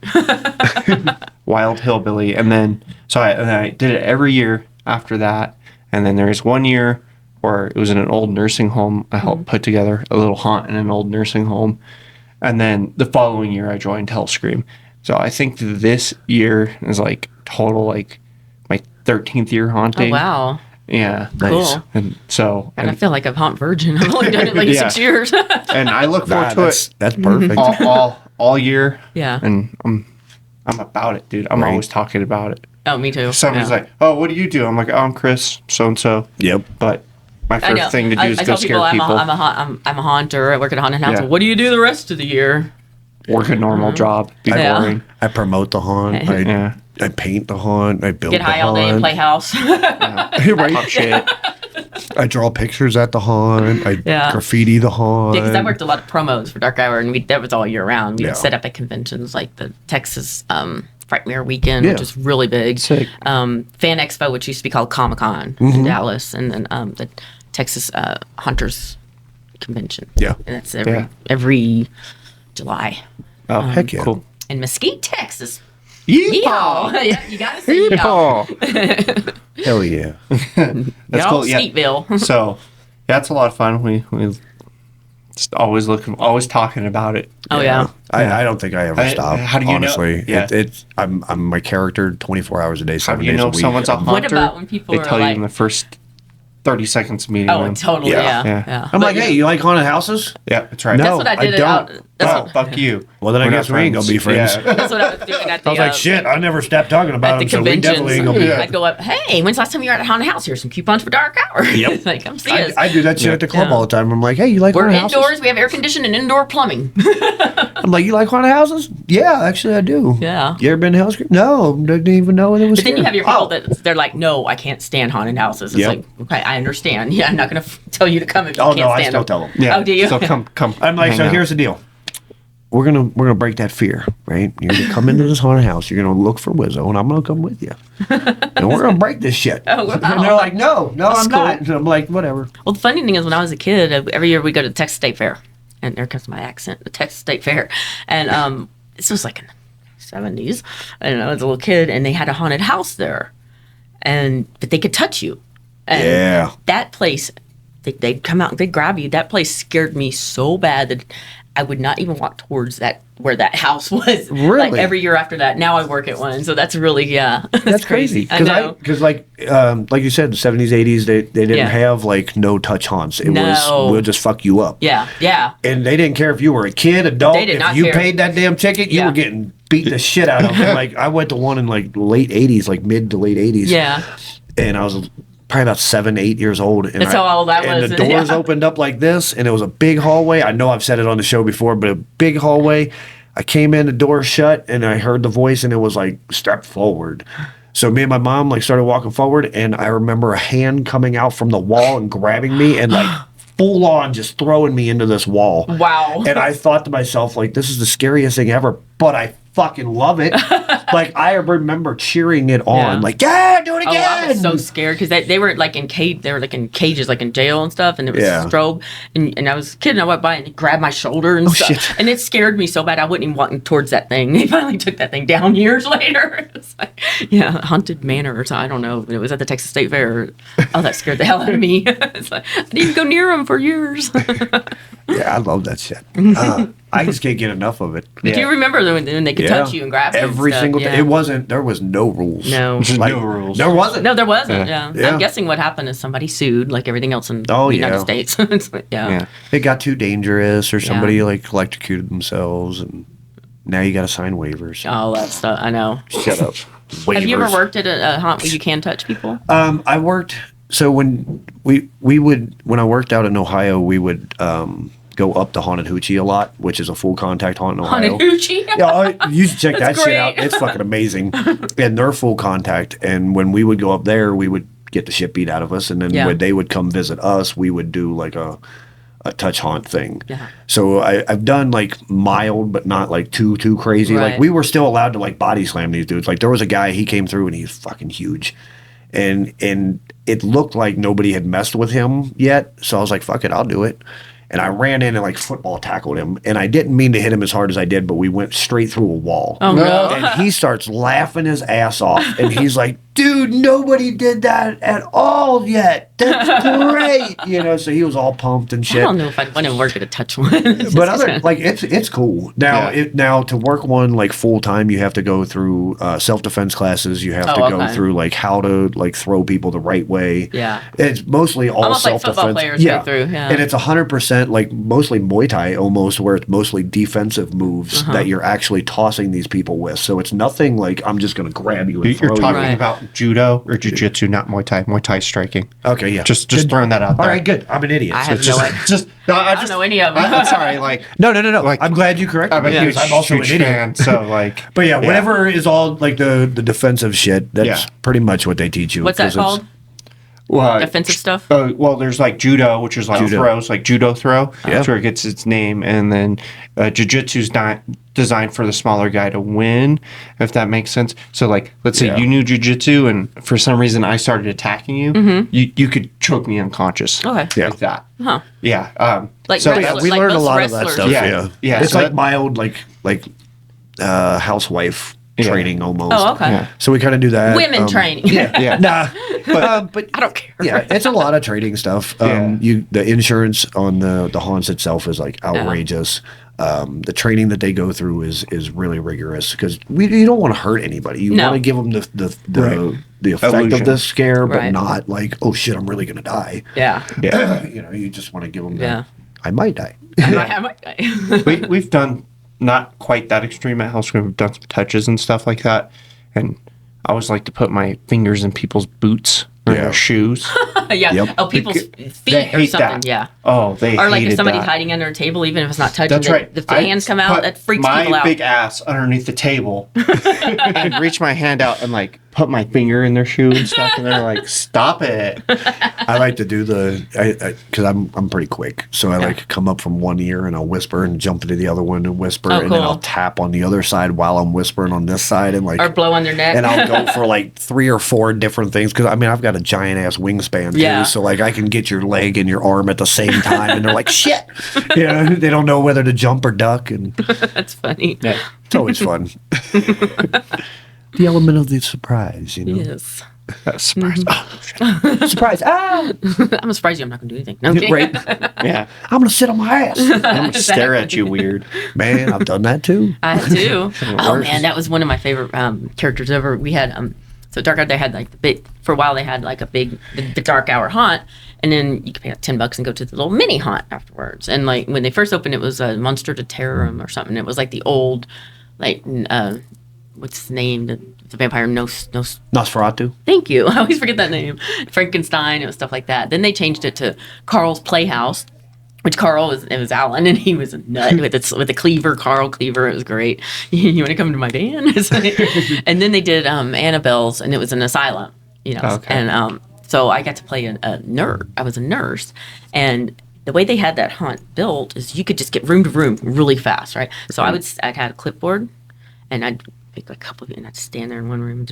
Wild hillbilly. And then, I did it every year after that. And then there was 1 year where it was in an old nursing home. I helped put together a little haunt in an old nursing home. And then the following year I joined Hellscream. So I think this year is like total like my 13th year Oh, haunting. wow. Yeah. Nice. Cool. And so, And I feel like a haunt virgin. I've only done it like Yeah. 6 years. and I look forward to that's it perfect. all year. Yeah. And I'm about it, dude. I'm Right. always talking about it. Oh, me too. Somebody's Yeah. like, "Oh, what do you do?" I'm like, "Oh, I'm Chris, so and so." Yep. But my I know. first thing to do is I go tell scare people, people. I'm a haunter. I work at a haunted house. Yeah. Well, what do you do the rest of the year? Work a normal job. Be Yeah. boring. I promote the haunt. Yeah. I paint the haunt. I build Get the high all day and haunt. play house. Talk shit. I draw pictures at the haunt. I Yeah. graffiti the haunt. Yeah, because I worked a lot of promos for Dark Hour, and that was all year round. We Yeah. would set up at conventions like the Texas Frightmare Weekend, which Yeah. is really big. Sick. Fan Expo, which used to be called Comic Con Mm-hmm. in Dallas, and then the Texas Hunters Convention. Yeah. And that's Yeah. every July Oh, Heck yeah. Cool. in Mesquite, Texas. Yeehaw! Yeehaw! Yeah, you gotta say yeehaw. Yeehaw! Hell yeah. That's Get cool. all Yeah. Skeetville. So, yeah, it's a lot of fun. We just always talking about it. Oh yeah. I don't think I ever stop. how do you know- honestly. Yeah. I'm my character 24 hours a day, How 7 do you days know a if week. someone's a What hunter? about when people they are tell you like- in the first 30 seconds of meeting Oh, them. totally. Yeah. Yeah. Yeah. Yeah. I'm But like, hey, you like haunted houses? Yeah, that's right. No. That's what I did. I don't. Oh, fuck you. Well, then I We're guess not we ain't gonna be friends. Yeah. That's what I was doing at the. I was like, shit, I never stopped talking At about the him, so we definitely ain't conventions, gonna be. I'd go up. Hey, when's the last time you were at a haunted house? Here's some coupons for dark hour. Yep. Like, come see us. I do that shit at the club Yeah. all the time. I'm like, hey, you like We're haunted indoors. houses? We have air conditioning and indoor plumbing. I'm like, you like haunted houses? Yeah, actually, I do. Yeah. You ever been to Hellscream? No, didn't even know it was But then here. you have your people that they're like, no, I can't stand haunted houses. It's Yep. like, okay, I understand. Yeah, I'm not going to tell you to come if you Oh, can't no, I stand still them. tell them. Yeah. Oh, do you? So come. I'm like, hang so out. here's the deal. We're gonna break that fear, right? You're gonna come into this haunted house. You're gonna look for Wizzo, and I'm gonna come with you, and we're gonna break this shit. Oh, wow. And they're like, no, That's I'm cool. not. And I'm like, whatever. Well, the funny thing is, when I was a kid, every year we go to the Texas State Fair, and there comes my accent, the Texas State Fair, and this was like in the 70s. I don't know, I was a little kid, and they had a haunted house there, but they could touch you. And Yeah. that place, they'd come out and they'd grab you. That place scared me so bad that I would not even walk towards where that house was. Really? Like every year after that. Now I work at one, so that's really That's crazy. I know. Because like you said, the 70s, 80s, they didn't Yeah. have like no touch haunts. It No. was we'll just fuck you up. Yeah, yeah. And they didn't care if you were a kid, adult. They did if not you care. paid that damn ticket, you Yeah. were getting beat the shit out of. And like I went to one in like late 80s, like mid to late 80s. Yeah. And I was probably about 7, 8 years old. And That's how old I And was. the doors Yeah. opened up like this, and it was a big hallway. I know I've said it on the show before, but a big hallway. I came in, the door shut, and I heard the voice, and it was like, step forward. So me and my mom like started walking forward, and I remember a hand coming out from the wall and grabbing me and like full on just throwing me into this wall. Wow. And I thought to myself, like, this is the scariest thing ever, but I fucking love it. Like, I remember cheering it on. Yeah. Like, yeah, do it Oh, again. I was so scared because they were like in they were like in cages, like in jail and stuff, and it was Yeah. strobe. And I was a kid, and I went by and he grabbed my shoulder and stuff, shit. and it scared me so bad I wouldn't even walk towards that thing. They finally took that thing down years later. It's like, yeah, haunted manor or something. I don't know. It was at the Texas State Fair. Oh, that scared the hell out of me. It's like I didn't even go near them for years. Yeah, I love that shit. I just can't get enough of it. But do you remember when they could touch you and grab you? and Every stuff? single Yeah. day. There was no rules. No. There's Like, no rules. There wasn't. No, there wasn't. Yeah. Yeah. I'm guessing what happened is somebody sued, like everything else in Oh, the yeah. United States. It's like, Yeah. It got too dangerous, or somebody like electrocuted themselves, and now you got to sign waivers. All that stuff. I know. Shut up. Waivers. Have you ever worked at a haunt where you can touch people? I worked. So when when I worked out in Ohio, we would go up to Haunted Hoochie a lot, which is a full contact haunt in Ohio. Haunted Hoochie? Yeah, you should check that That's shit out. great. It's fucking amazing. And they're full contact. And when we would go up there, we would get the shit beat out of us. And then Yeah. when they would come visit us, we would do like a touch haunt thing. Yeah. So I've done like mild, but not like too crazy. Right. Like we were still allowed to like body slam these dudes. Like there was a guy, he came through and he's fucking huge. And it looked like nobody had messed with him yet. So I was like, fuck it, I'll do it. And I ran in and like football tackled him. And I didn't mean to hit him as hard as I did, but we went straight through a wall. Oh, no. And he starts laughing his ass off. And he's like, dude, nobody did that at all yet. That's great. You know, so he was all pumped and I shit. don't know if I'd want to work at a touch one. But it's cool. Now Yeah. now to work one like full time, you have to go through self defense classes. You have to go okay. through like how to like throw people the right way. Yeah. It's mostly all Almost like self defense. football players go through, yeah. And it's 100% like mostly Muay Thai almost, where it's mostly defensive moves Uh-huh. that you're actually tossing these people with. So it's nothing like I'm just gonna grab you and You're throw talking you. Right. about judo or jiu-jitsu, not Muay Thai. Muay Thai striking. Okay, yeah. Just Good. throwing that out All there. right, good. I'm an idiot. I So have it's no just- idea. I don't know any of them. I'm sorry, like no. Like- I'm glad you corrected I'm a me. huge, because I'm also huge an idiot. fan. So like, But yeah, whatever is all like the defensive shit, that's Yeah. pretty much what they teach you. What's that 'cause it's- called? Defensive stuff? Well, there's like judo, which is like Judo. throws, like judo throw. Yeah. That's where it gets its name. And then jiu-jitsu's not designed for the smaller guy to win, if that makes sense. So like, let's say Yeah. you knew jiu-jitsu and for some reason I started attacking you, you could choke me unconscious. Okay. Yeah. Like that. Huh. Yeah. Like so wrestlers- that's- we like learned a most lot of that wrestlers. stuff. Yeah. Yeah, Yeah, It's so like that- mild, like housewife Yeah. training almost. Oh, okay. Yeah. So we kind of do that. Women training. Yeah. Nah, but I don't care. yeah, it's a lot of trading stuff. The insurance on the haunts itself is like outrageous. The training that they go through is really rigorous because you don't want to hurt anybody. You No. want to give them the effect Illusion. of the scare, but Right. not like, oh shit, I'm really gonna die. Yeah. Yeah. You know, you just want to give them Yeah. I might die. I might- We've done not quite that extreme at Hellscream. We've done some touches and stuff like that. And I always like to put my fingers in people's boots or Yeah. their shoes. yeah. Yep. Oh, people's They feet or hate something. that. Yeah. Oh, they Or like if hated somebody's that. hiding under a table, even if it's not touching, That's right. if the hands come out, put that freaks people my out. big ass underneath the table and reach my hand out and like put my finger in their shoe and stuff, and they're like, "Stop it!" I like to do because I'm pretty quick, so I like to come up from one ear and I'll whisper and jump into the other one and whisper, Oh, and then cool. I'll tap on the other side while I'm whispering on this side, and like Or blow on their neck. and I'll go for like 3 or 4 different things because I mean I've got a giant ass wingspan too, Yeah. so like I can get your leg and your arm at the same time, and they're like shit, they don't know whether to jump or duck, and That's funny. Yeah. it's always fun. The element of the surprise, Yes. That's surprising. Mm-hmm. Oh, surprise! Ah, I'm surprised I'm not going to do anything. No, I'm kidding. right. yeah. I'm gonna sit on my ass. I'm gonna stare at you weird. Man, I've done that too. I do. Oh worse. man, that was one of my favorite characters ever. We had so Dark Hour. They had like the big for a while. They had like a big the Dark Hour haunt, and then you could pay like $10 and go to the little mini haunt afterwards. And like when they first opened, it was a Monster to Terrorum or something. It was like the old like what's the name the vampire no. Nosferatu. Thank you. I always forget that name. Frankenstein. It was stuff like that. Then they changed it to Carl's Playhouse. Which it was Alan, and he was a nut with the cleaver, Carl Cleaver. It was great. You want to come to my band? And then they did Annabelle's, and it was an asylum, Okay. And so I got to play a nurse. I was a nurse, and the way they had that haunt built is you could just get room to room really fast, right? So I'd had a clipboard, and I'd pick a couple of it, and I'd stand there in one room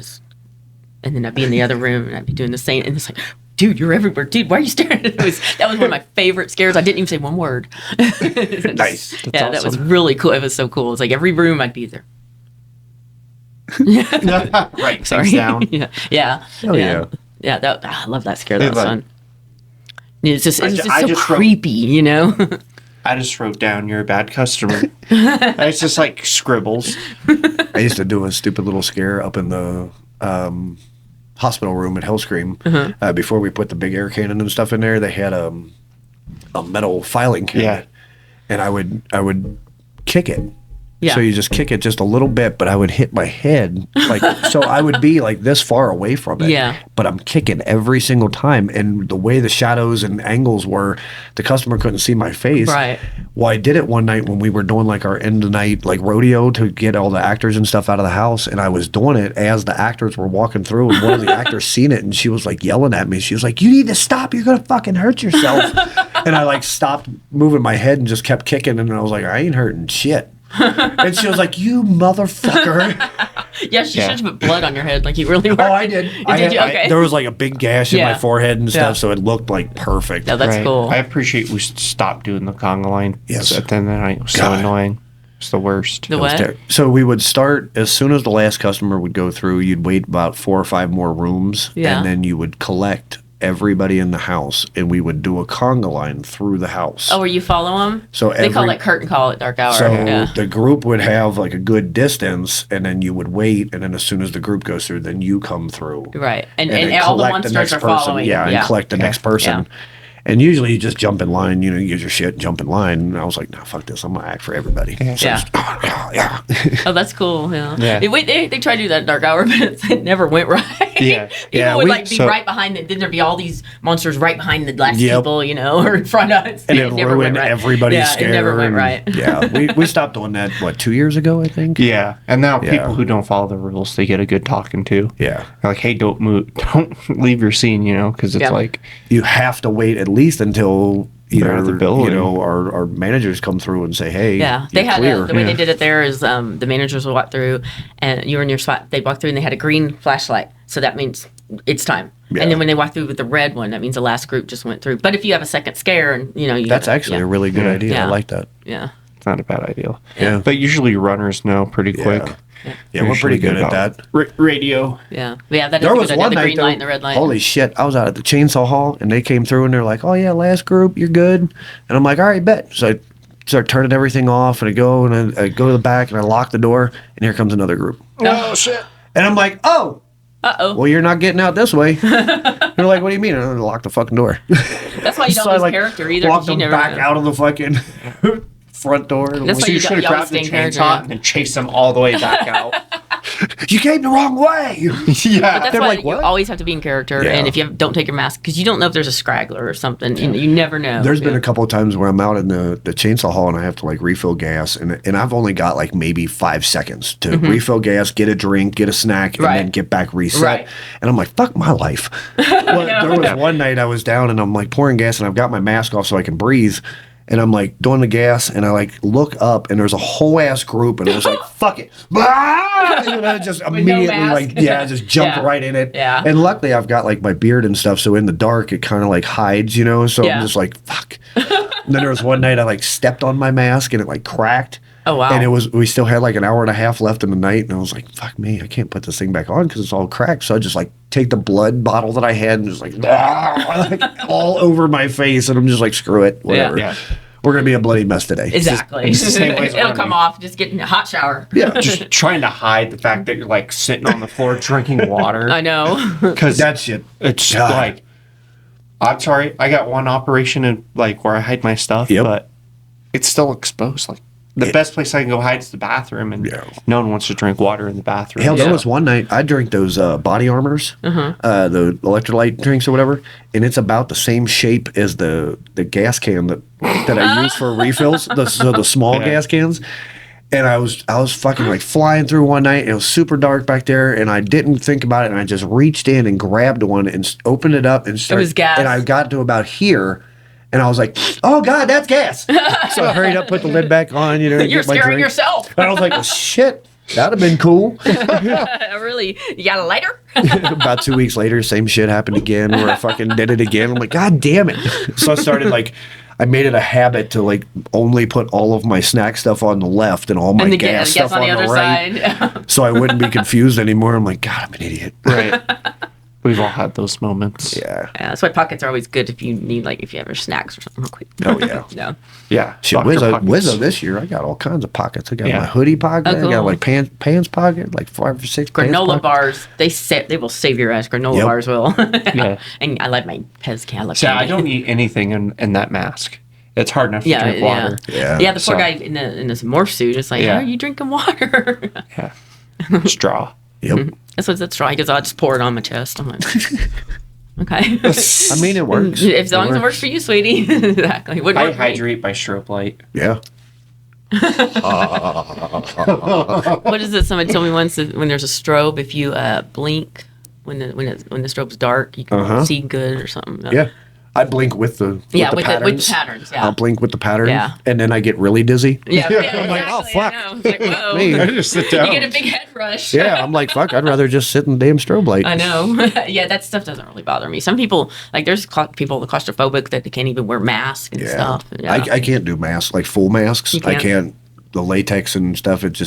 and then I'd be in the other room, and I'd be doing the same, and it's like, dude, you're everywhere. Dude, why are you staring at me? That was one of my favorite scares. I didn't even say one word. Nice. Yeah, that was really cool. It was so cool. It's like every room I'd be there. Right. Sorry. Face down. Yeah. Yeah. Oh, yeah. Yeah. I love that scare. That was like- fun. It's just I so just wrote- creepy, I just wrote down you're a bad customer. It's just like scribbles. I used to do a stupid little scare up in the hospital room at Hellscream. Before we put the big air cannon and stuff in there, they had a metal filing cabinet, and I would kick it. Yeah. So you just kick it just a little bit, but I would hit my head like so. I would be like this far away from it. Yeah. But I'm kicking every single time, and the way the shadows and angles were, the customer couldn't see my face. Right. Well, I did it one night when we were doing like our end of night like rodeo to get all the actors and stuff out of the house, and I was doing it as the actors were walking through, and one of the actors seen it, and she was like yelling at me. She was like, "You need to stop! You're gonna fucking hurt yourself!" And I like stopped moving my head and just kept kicking, and I was like, "I ain't hurting shit." And she was like, "You motherfucker!" Yeah, she should have put blood on your head like you really were. Oh, I did. Did you? Okay. There was like a big gash in Yeah. my forehead and stuff, Yeah. so it looked like perfect. No, that's Right. cool. I appreciate we stopped doing the conga line. Yes. At the end of the night. It was so God. annoying. It's the worst. The It was what? So we would start as soon as the last customer would go through. You'd wait about 4 or 5 more rooms, Yeah. and then you would collect everybody in the house, and we would do a conga line through the house. Oh, where you follow them? So they call every- it curtain call at Dark Hour. So yeah. the group would have like a good distance, and then you would wait, and then as soon as the group goes through, then you come through. Right. And then all the collect monsters next are person. following. Yeah, and collect the next person. Yeah. And usually you just jump in line, you use your shit, jump in line. And I was like, no, fuck this. I'm going to act for everybody. So Yeah. yeah. Oh, that's cool. Yeah. Yeah. They tried to do that in Dark Hour, but it never went right. Yeah. People Yeah, would we- like be so- right behind it. Then there'd be all these monsters right behind the last Yep. people, or in front of us. And it never ruined went right. everybody's yeah, scare. It never went and- right. Yeah. We stopped doing that, 2 years ago, I think? Yeah. And now Yeah. people who don't follow the rules, they get a good talking to. Yeah. They're like, hey, don't move. Don't leave your scene, because it's Yeah. like, You have to wait at least until They're at the building. our managers come through and say, hey, Yeah, they you're had clear. the way they did it there is the managers would walk through, and you were in your spot. They walk through and they had a green flashlight, so that means it's time. Yeah. And then when they walk through with the red one, that means the last group just went through. But if you have a second scare, and That's gotta- actually yeah, a really good idea. Yeah. I like that. yeah. it's not a bad idea. Yeah. But usually runners know pretty quick. Yeah, we're pretty good at that. Radio. Yeah, that is There a was good idea. one The night, green though, light and the red light. holy shit, I was out at the chainsaw hall, and they came through, and they're like, oh, yeah, last group, you're good. And I'm like, all right, bet. So I start turning everything off, and I go to the back, and I lock the door, and here comes another group. Oh, shit. And I'm like, oh, Uh-oh. Well, you're not getting out this way. They're like, what do you mean? And lock the fucking door. That's why you don't So I, lose character either. Walked 'cause you them never back know. out of the fucking front door. That's why So you you should have always grabbed the stay in character. chainsaw and then chased them all the way back out. You came the wrong way. Yeah. That's They're why like, you "What?" always have to be in character, Yeah. and if you don't take your mask, because you don't know if there's a scraggler or something. You never know. There's been a couple of times where I'm out in the chainsaw hall and I have to like refill gas, and I've only got like maybe 5 seconds to refill gas, get a drink, get a snack, and Right. then get back reset. Right. And I'm like, fuck my life. Well, there was one night I was down and I'm like pouring gas and I've got my mask off so I can breathe. And I'm like doing the gas, and I like look up, and there's a whole ass group, and I was like, "Fuck it!" And I just immediately mask. just jumped Yeah. right in it. Yeah. And luckily, I've got like my beard and stuff, so in the dark, it kind of like hides, So Yeah. I'm just like, "Fuck." And then there was one night I like stepped on my mask, and it like cracked. Oh, wow. And we still had like an hour and a half left in the night, and I was like, "Fuck me, I can't put this thing back on because it's all cracked." So I just like take the blood bottle that I had and just like, like all over my face, and I'm just like, "Screw it, whatever." Yeah. We're gonna be a bloody mess today. Exactly. it's the same way as It'll running. come off. Just get in a hot shower. Yeah, Just trying to hide the fact that you're like sitting on the floor drinking water. I know. Because that shit. it's God. like, I'm sorry, I got one operation in like where I hide my stuff, Yep. but it's still exposed. Like the best place I can go hide is the bathroom, and Yeah. no one wants to drink water in the bathroom. Hell, there Yeah. was one night I drank those body armors, the electrolyte drinks or whatever, and it's about the same shape as the gas can that I use for refills, the small gas cans. And I was fucking like flying through one night, and it was super dark back there, and I didn't think about it, and I just reached in and grabbed one and opened it up and started. was gas. And I got to about here. And I was like, "Oh God, that's gas!" So I hurried up, put the lid back on, and You're get my scaring drink. yourself. And I was like, well, "Shit, that'd have been cool." Really? You got a lighter? About 2 weeks later, same shit happened again where I fucking did it again. I'm like, God damn it. So I started like, I made it a habit to like only put all of my snack stuff on the left and all my And the gas stuff on the other right. side. So I wouldn't be confused anymore. I'm like, God, I'm an idiot. Right. We've all had those moments. Yeah. Yeah, that's why pockets are always good if you need, like, if you have your snacks or something real quick. Oh, yeah. Yeah. Yeah. Shit, Dr. Wizzo, Pockets. Wizzo this year, I got all kinds of pockets. I got Yeah. my hoodie pocket. Oh, I got cool. like pants pocket, like 5 or 6 pants Granola pockets. bars, they will save your ass. Granola Yep. bars will. Yeah. And I like my Pez can. I love See, I candy. don't eat anything in that mask. It's hard enough to Yeah, drink water. Yeah. Yeah, the poor So- guy in this morph suit is like, Yeah. how are you drinking water? Yeah. Straw. Yep. That's straw. He goes, I'll just pour it on my chest. I'm like, okay. I mean, it works. As long as it works. works for you, sweetie. Exactly. Wouldn't I work for me. hydrate by strobe light. Yeah. What is it? Somebody told me once that when there's a strobe, if you blink when the strobe's dark, you can see good or something. Yeah. I blink with the Yeah, with with the patterns. Yeah. I'll blink with the pattern. Yeah. And then I get really dizzy. Yeah, I'm like, oh, exactly, I fuck. know. It's like, whoa. Me. I just sit You down. get a big head rush. Yeah, I'm like, fuck, I'd rather just sit in the damn strobe light. I know. Yeah, that stuff doesn't really bother me. Some people, like, there's people that are claustrophobic that they can't even wear masks and Yeah. stuff. Yeah. I can't do masks, like full masks. You I can't? can't. The latex and stuff, it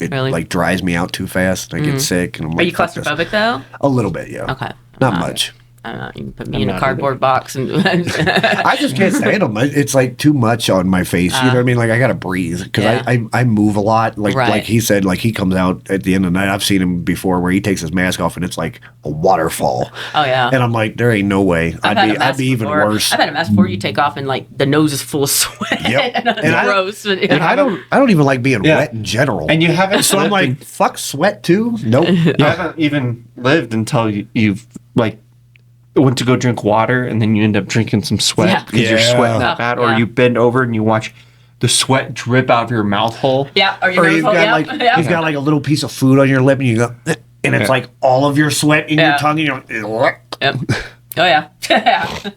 Really? like dries me out too fast and I get sick. And I'm Are like, you "Fuck this." claustrophobic, though? A little bit, yeah. Okay. Not I'm much. I don't know. You can put me I'm in a not cardboard box and. I just can't stand them. It's like too much on my face. You know what I mean? Like I gotta breathe because Yeah. I move a lot. Like Right. like he said, like he comes out at the end of the night. I've seen him before where he takes his mask off and it's like a waterfall. Oh, yeah. And I'm like, there ain't no way. I've had a I'd mask be even before. worse. I've had a mask before you take off and like the nose is full of sweat. Yep. and it's And I- gross. But, And I don't even like being Yeah. wet in general. And you haven't so I'm lived like, fuck sweat too? Nope. you haven't even lived until you've like went to go drink water and then you end up drinking some sweat Yeah. because you're Yeah. sweating Oh, that bad, or yeah. you bend over and you watch the sweat drip out of your mouth hole. Yeah. Or, your Or nose you've hole, got yeah, like yeah. you've got like a little piece of food on your lip and you go and it's Yeah. like all of your sweat in Yeah. your tongue and you're like, Yep. Oh, yeah. Yeah.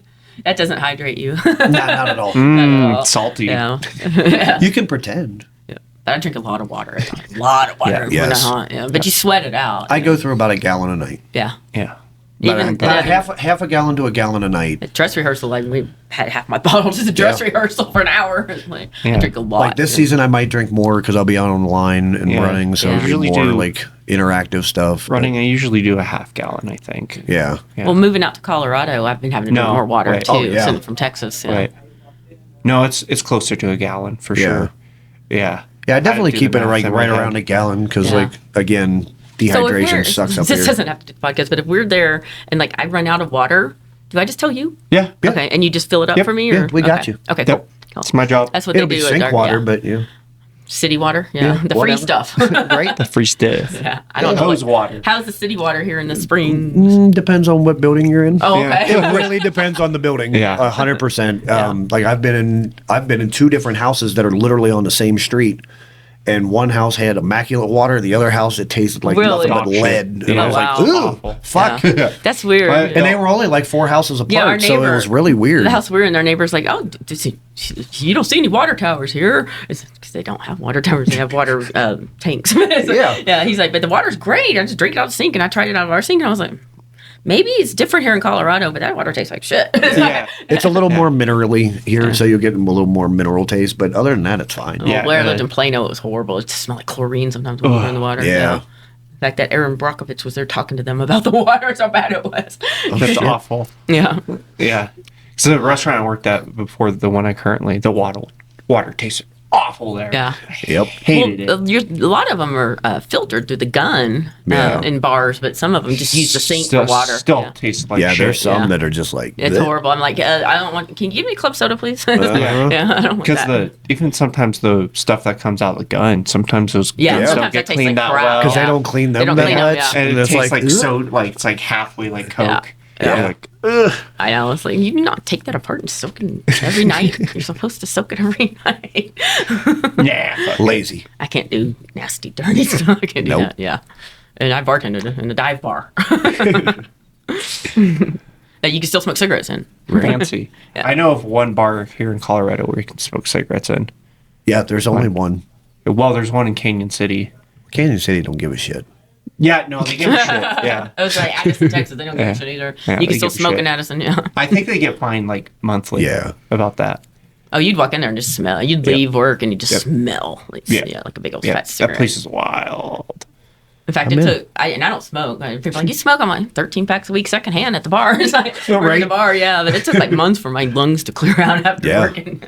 That doesn't hydrate you. not at all. all. Salty. Yeah. You can pretend. But I drink a lot of water. A lot of water. Yeah. when Yes. I'm hot, yeah. But you sweat it out. I go through about a gallon a night. Yeah. Yeah. Even About half a gallon to a gallon a night. at dress rehearsal, like we had half my bottle just a dress Yeah. rehearsal for an hour. Like I Yeah. drink a lot. Like this season, I might drink more because I'll be out on the line and Yeah. running, so Yeah. it'll be Usually more do. like interactive stuff. but Running, I usually do a half gallon, I think. yeah. Yeah. Well, moving out to Colorado, I've been having to drink No, more water right. too. Oh, yeah. Since from Texas. Yeah. Right. No, it's closer to a gallon for Yeah. sure. Yeah. Yeah, I definitely do keep the it math right in my head. around a gallon because, Yeah. like, again, Dehydration sucks up this here. doesn't have to do the podcast, but if we're there and like I run out of water, do I just tell you? Yeah. Okay, and you just fill it up Yep. for me? Yeah, Or? we got Okay. you. Okay, cool. Yep. Cool. It's my job. That's what It'll they be do sink at water, yeah. but yeah. City water, yeah, the free whatever. stuff. Right? The free stuff. Yeah, I don't know. Hose water. How's the city water here in the spring? Depends on what building you're in. Oh, Yeah. okay. It really depends on the building. Yeah. 100%. Like I've been in two different houses that are literally on the same street. And one house had immaculate water. The other house, it tasted like Really? nothing but Dog shit. lead. And Yeah. I was Wow. like, ooh, Awful. fuck. Yeah. That's weird. But- And they were only like 4 houses apart, Yeah, our so it neighbor- was really weird. The house we're in, our neighbor's like, oh, you don't see any water towers here. It's because they don't have water towers. They have water tanks. So, yeah. He's like, but the water's great. I just drink it out of the sink, and I tried it out of our sink, and I was like, maybe it's different here in Colorado, but that water tastes like shit. Yeah. It's a little more minerally here, so you'll get a little more mineral taste. But other than that, it's fine. Yeah. Where I lived in Plano, it was horrible. It just smelled like chlorine sometimes when we were in the water. yeah. In fact, that Aaron Brockovich was there talking to them about the water, how bad it was. That's awful. Yeah. Yeah. So the restaurant I worked at before the one I currently, the water tasted awful there. Yeah. Yep. Hated it. A lot of them are filtered through the gun Yeah. in bars, but some of them just use the sink Still- for water. Still Yeah. tastes like Yeah, shit. there's some Yeah. that are just like It's bleh. horrible. I'm like, I don't want. Can you give me a club soda, please? Uh-huh. Yeah, I don't want Because that. even sometimes the stuff that comes out of the gun, sometimes those Yeah, guns sometimes don't get that tastes cleaned like out crap. well. Because Yeah. they don't clean They them don't that clean 'em, much. yeah. And it it's tastes like ugh. so, like it's like halfway like Coke. Yeah. Yeah. Yeah. Like, ugh. I know. It's like you do not take that apart and soak it every night. You're supposed to soak it every night. Nah. fuck it. Lazy. I can't do nasty, dirty stuff. I can't do Nope. that. Yeah. And I bartended in a dive bar that you can still smoke cigarettes in. Fancy. Yeah. I know of one bar here in Colorado where you can smoke cigarettes in. Yeah, there's only one. Well, there's one in Canyon City. Canyon City don't give a shit. Yeah, no, they give a shit. Yeah. I was like Addison, Texas. They don't give Yeah. a shit either. Yeah, You they can still give a smoke shit. in Addison. Yeah. I think they get fined like monthly. Yeah. About that. Oh, you'd walk in there and just smell. You'd leave work and you just Yep. smell. Like, Yeah. yeah, like a big old Yeah, fat cigarette. that place is wild. In fact, I'm it in. took. And I don't smoke. People are like, you smoke? I'm like 13 packs a week secondhand at the bar. It's like, Oh, we're in right. the bar, yeah. But it took like months for my lungs to clear out after Yeah. working.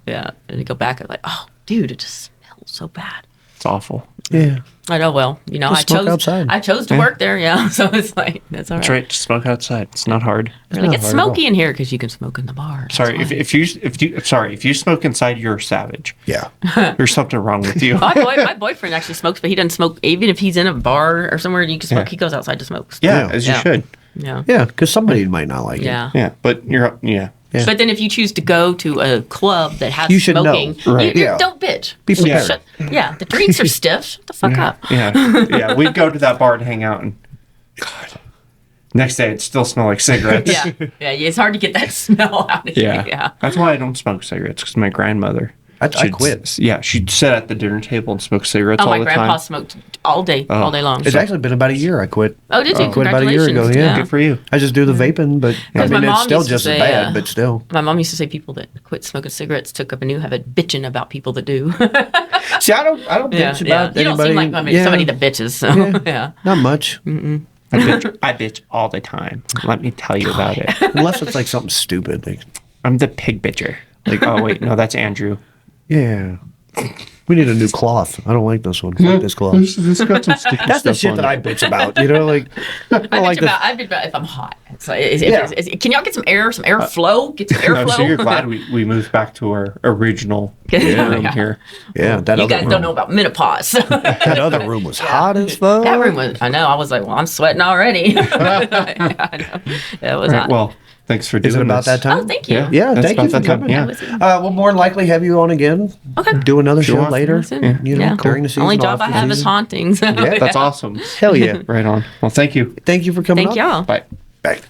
Yeah. And to go back, I'm like, oh, dude, it just smells so bad. It's awful. Yeah. I know. Well, you know, Just smoke outside. I chose to work there. Yeah. So it's like that's all right. That's right. Just smoke outside. It's not hard. It's like, not it's hard at all. smoky in here because you can smoke in the bar. That's Sorry, why. if you smoke inside, you're a savage. Yeah. There's something wrong with you. my boyfriend actually smokes, but he doesn't smoke. Even if he's in a bar or somewhere you can smoke, Yeah. he goes outside to smoke. Yeah, Yeah. as you Yeah. should. Yeah. Yeah, because somebody might not like it. Yeah. Yeah, but you're Yeah. But then if you choose to go to a club that has You should know. smoking, Right. you Yeah. don't bitch. Be prepared. Yeah, the drinks are stiff. Shut the fuck up. yeah. We'd go to that bar to hang out, and God, next day it still smelled like cigarettes. Yeah, it's hard to get that smell out of Yeah. you. Yeah. That's why I don't smoke cigarettes, because my grandmother. I she'd quit. Yeah, she'd sit at the dinner table and smoke cigarettes Oh, all my the grandpa time. smoked all day long. It's actually been about a year I quit. Oh, did you? I quit about a year ago, Congratulations. yeah. Good for you. I just do the vaping, but I Because mean, my it's mom still used to just as say, bad, but still. My mom used to say people that quit smoking cigarettes took up a new habit, bitching about people that do. See, I don't yeah, bitch yeah. about You don't anybody. seem like somebody that bitches. So, yeah. Not much, I bitch all the time. Let me tell you about it. unless it's like something stupid. Like, I'm the pig bitcher. Like, oh wait, no, that's Andrew. yeah, we need a new cloth. I don't like this one. I like this cloth. This got some sticky That's the shit that I bitch about. You know, like I don't like the. I bitch about if I'm hot. It's like, can y'all get some airflow? Get some airflow. No, so you're glad we moved back to our original Yeah. room here. Yeah, that You other guys room. don't know about menopause. That other room was hot as fuck. That room was. I know. I was like, well, I'm sweating already. I know. It was Right, hot. well, thanks for doing Is it about this. that time? Oh, thank you. Yeah. Yeah, That's thank you about for that time, coming. yeah. We'll more than likely have you on again. Okay. Do another show want- later. Listen, You know, yeah. during the season. Only job off I the have is season. hauntings. Yeah, That's awesome. Hell yeah. Right on. Well, thank you. Thank you for coming Thank on. y'all. Bye. Bye.